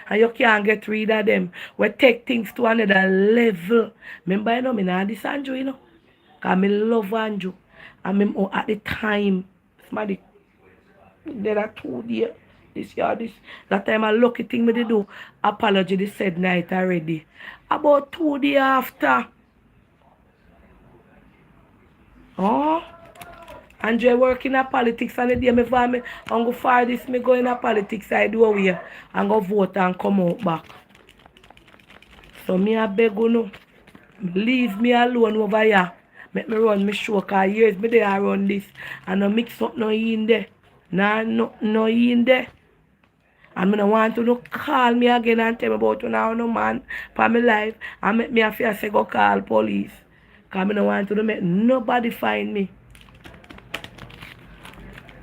And you can't get rid of them. We take things to another level. Remember, you know, me not this Andrew, you know. Because I love Andrew. And at the time, somebody, there are 2 days, this year, this. That time a lucky thing me do, apology they said night already. About 2 days after. Oh, Andre working in politics and the day me for me, I'm go far this, me go in a politics, I do away and go vote and come out back. So me a beg you no, leave me alone over here. Make me run me show, cause years me there run this. And no mix up no in there. Nah, no in there. And I don't want to no call me again and tell me about now no man for my life. And make me a fear say go call police. Cause I don't want to make nobody find me.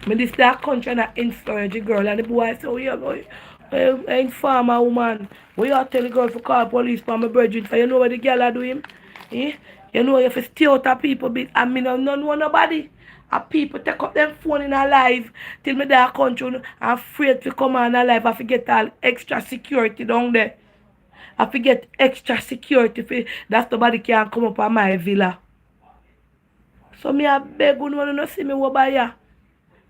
Me this that country and I encourage the girl and the boy say, oh yeah, boy, inform a woman. We you tell the girl to call police for my brethren for you know what the girl are doing? Eh? You know, you have to stay out of people, I mean, don't know nobody. And people take up them phone in our life till me there country and afraid to come on our life. I forget all extra security down there. I forget extra security for that nobody can come up on my villa. So me I beg you no see me over here.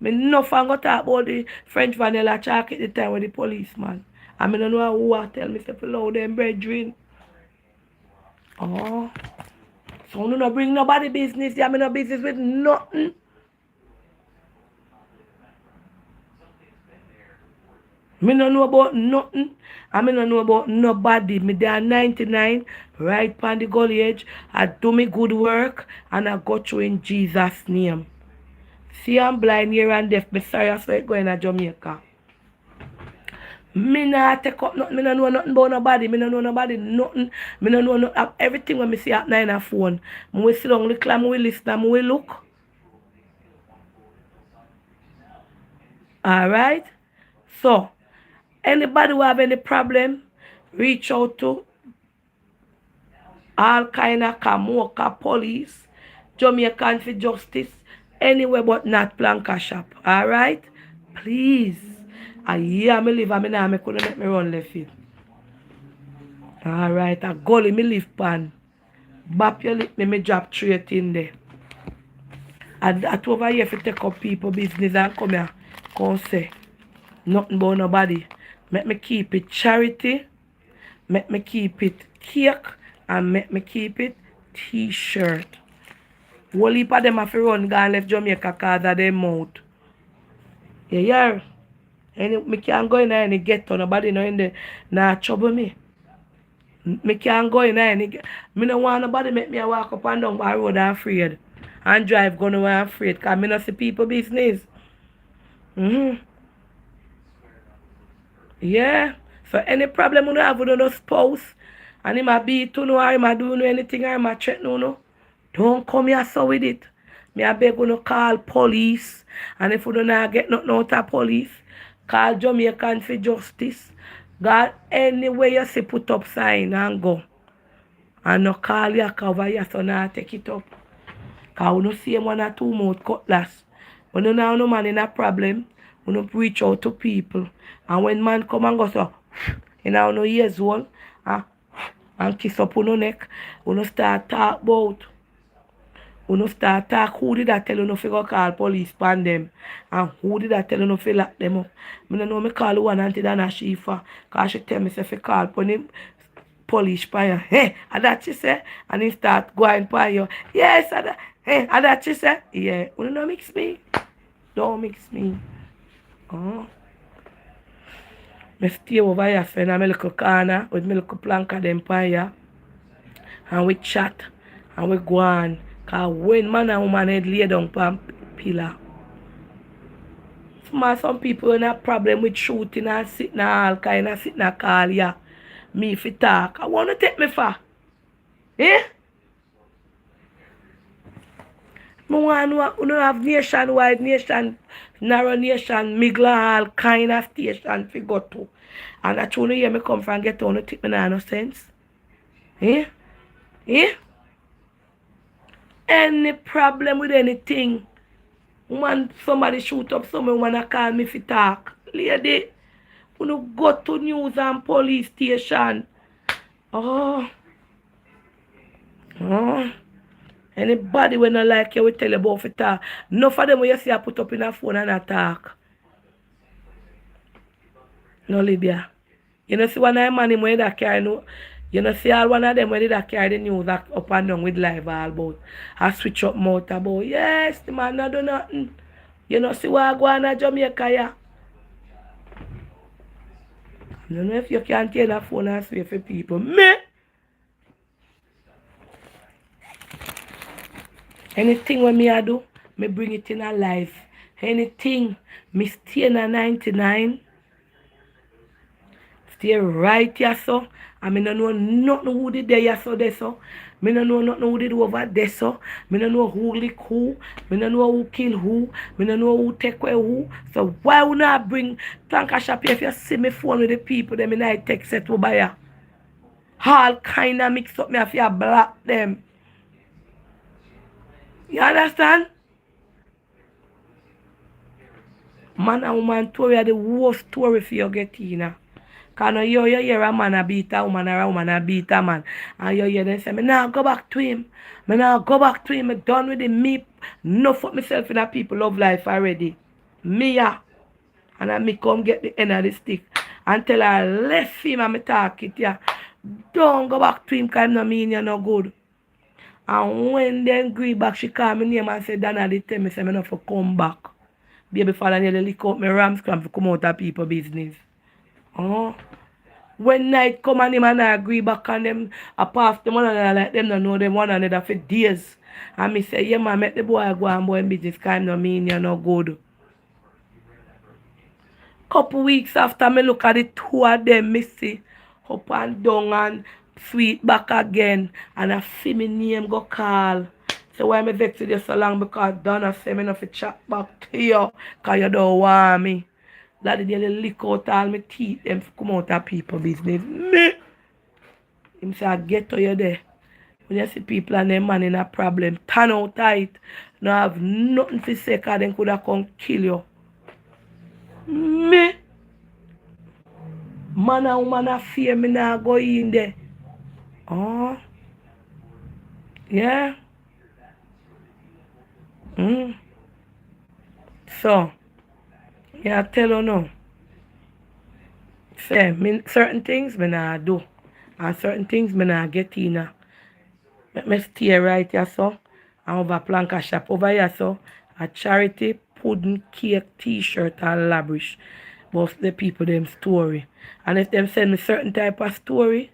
Me no fan go talk about the French vanilla chocolate the time with the policeman. I mean I know who I tell me say follow them brethren. Oh. So you no bring nobody business, you have no business with nothing. Me no know about nothing. I me no know about nobody. Me there 99, right on the gully edge. I do me good work and I go through in Jesus' name. See I'm blind here and deaf. Me sorry I saw it going to Jamaica. Me not take up nothing. Me no know nothing about nobody. Me no know nobody nothing. Me no know nothing. Everything when me see at 9 a phone. Me will sit down, I will listen, I will look. Alright? So, anybody who have any problem, reach out to all kind of Kamoka police, Jamaican for justice, anywhere but not Planka shop. Alright? Please. I hear me live and me now me couldn't make me run left it. Alright, a gully me live pan. Bap your lip me drop straight in there. And at over here if you take up people business and come here, come say nothing about nobody. Make me keep it charity, make me keep it cake, and make me keep it t-shirt. Whole heap of them have to run and left Jamaica cause of their mouth. Yeah. And me can't go in there and get to nobody no in there. Nah trouble me. Me can't go in there. Me no want nobody make me walk up and down by road afraid. And drive going away afraid. Because me not see people business. Yeah. So any problem you have with your spouse, and he might beat you, or he might do anything, or he might threaten you, don't come here so with it. Me I beg you to call police. And if you don't get nothing out of police, call Jamaican for justice. God, anywhere you see put up sign and go. And no call your cover your son and take it up. Because we don't see 1 or 2 mouth cutlass. When you know no man in a problem, we don't reach out to people. And when man come and go so, you know no years old, and kiss up on your neck, we don't start talk about. We don't start talk who did I tell you no to go call police pan them. And who did I tell you no to lock them up. I don't know me call one Aunty Donna Shifa. Because she tell me say to call police pan you. Hey, and that she say. And he start going pan you. Yes, and that. Hey, and that she say. Yeah, you don't mix me. Don't mix me. Oh. I stay over here so in my little corner with my little plank of them pan you. And we chat. And we go on. Because when man and woman head lay down on pillar. Some people in a problem with shooting and sitting all kind of sitting and call ya. Me if you talk. I want to take me for. Eh? I want to have nationwide, narrow nation, middle all kind of station to go to. And that's when you hear me come from get on to take me no sense. Eh? Eh? Any problem with anything. When somebody shoot up someone wanna call me for talk. Lady, when you go to news and police station. Oh. Anybody when not like you will tell you about for talk. Enough of them when you see I put up in a phone and attack. No Libya. You know see one of them man when that carry no. You know see all one of them when they carry the news up and down with live all about. I switch up mouth about yes the man not do nothing. You know see what go on in Jamaica yeah. I don't know if you can take a phone and say for people. Me anything when me I do, me bring it in a life. Anything, me stay in a 99. Stay right here so. I mean, I know nothing who did there so there so. Me no know nothing who did over there so. Me no know who lick who. Me no know who kill who. Me no know who take away who. So why would not bring Planka Shop here if you see me phone with the people them in I text set over here? All kind of mix up me if you block them. You understand? Man and woman story are the worst story for you get in. Because you hear a man a beat a woman or a woman a beat a man. And you hear them say, me now go back to him. Me now go back to him. Me done with him. Me no fuck myself in a people love life already. Me ya. And I me come get the end of the stick. And tell her, left him and me talk it ya. Don't go back to him because him no mean you no good. And when they agree back, she call me name and say, Donna, they tell me, say, me not for come back. Baby father nearly lick out my rams cram to come out of people business. Oh. When night come and him and I agree back on them, I pass them one another like them don't know them one another for days. And me say, yeah man, make the boy go and boy in business because him no mean you no good. Couple weeks after me look at the two of them, me see up and down and sweet back again. And I see me name go call. So why me vex with you so long? Because Donna say me not to chat back to you. Because you don't want me. That they lick out all my teeth and come out of people business. Me. Him say I get to you there. When you see people and them man in a problem, turn out tight. No have nothing to say because they could have come kill you. Me. Man and woman a fear me now go in there. Oh. Yeah. So, yeah, I tell you now. Say, certain things me nah do. And certain things me nah get in. Let me stay right here so. And over Planka Shop over here so. A charity, pudding, cake, t-shirt and lavish. But the people them story. And if them send me certain type of story,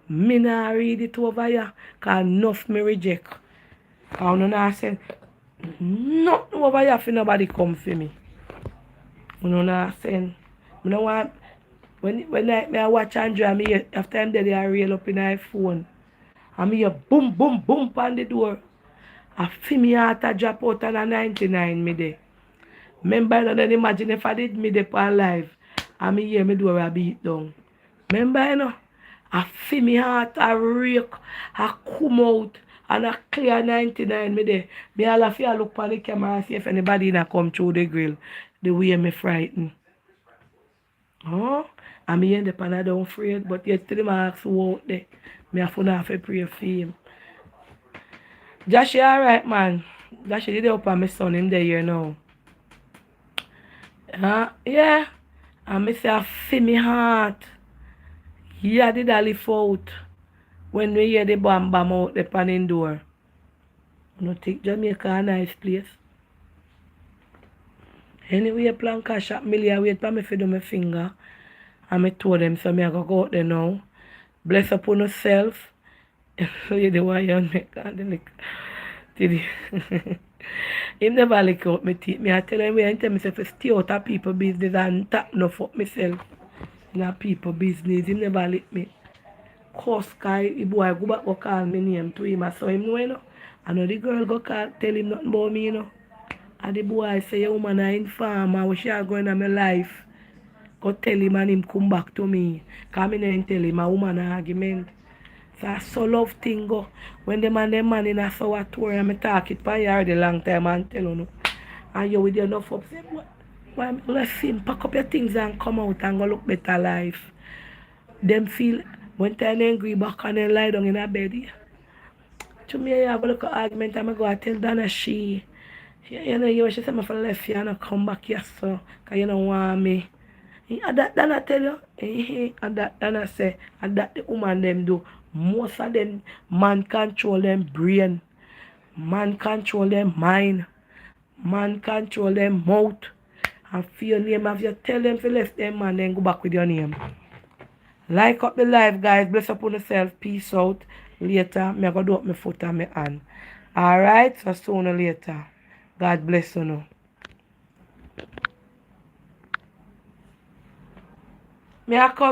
Me nah read it over here. Cause enough me reject. I don't know say nothing over here for nobody come for me. You know what I'm saying? I don't want when I watch Andrea, after I'm there, they reel up in my phone. And me hear boom, boom, boom on the door. I feel me heart a drop out on a 99 me there. Remember, I don't imagine if I did me there on live. And me hear me door a beat down. Remember, you know? I feel me heart a rake, I come out, and I clear 99 me there. Me all have to look on the camera and see if anybody na come through the grill. The way me frightened. Oh, and me end up and I don't afraid, but yet to the ask who out there. Me have to pray for him. Josh, you alright, man? Josh, did up on my son, him there here now. Yeah. And me say I feel me heart. Yeah, did I lift out when we hear the bam bam out the panning door. You know, take Jamaica a nice place. Anyway, plan cash up million wait for me to do my finger. And I told them so me I go out there now. Bless upon yourself. You the one you make and the lick. Him never lick out my teeth. Me I tell him and tell myself to stay out of people business and tap no fuck myself. In a people business. Him never lick me. Course guy, the boy go back go call me name to him. I saw him know, you know. I know the girl go call tell him nothing about me, you know. And the boy say, your woman I inform her what she are going on my life. Go tell him and him come back to me. Cause me no tell him a woman argument. So I so love thing go. When the man in a sour tour and I talk it for you a long time and tell you. And you with your enough up say, why let's see him pack up your things and come out and go look better life. Them feel when time angry back and then lie down in a bed. To me I have a little argument and I go and tell Donna she know she said me for left here and I come back here so cause you don't want me. And that Donna tell you, and that Donna say, and that the woman them do. Most of them, man control them brain, man control them mind, man control them mouth. And for your name, if you tell them to left them man, then go back with your name. Like up the live, guys. Bless upon yourself. Peace out. Later, me go do up my foot and my hand. Alright, so sooner or later. God bless you now. Me I come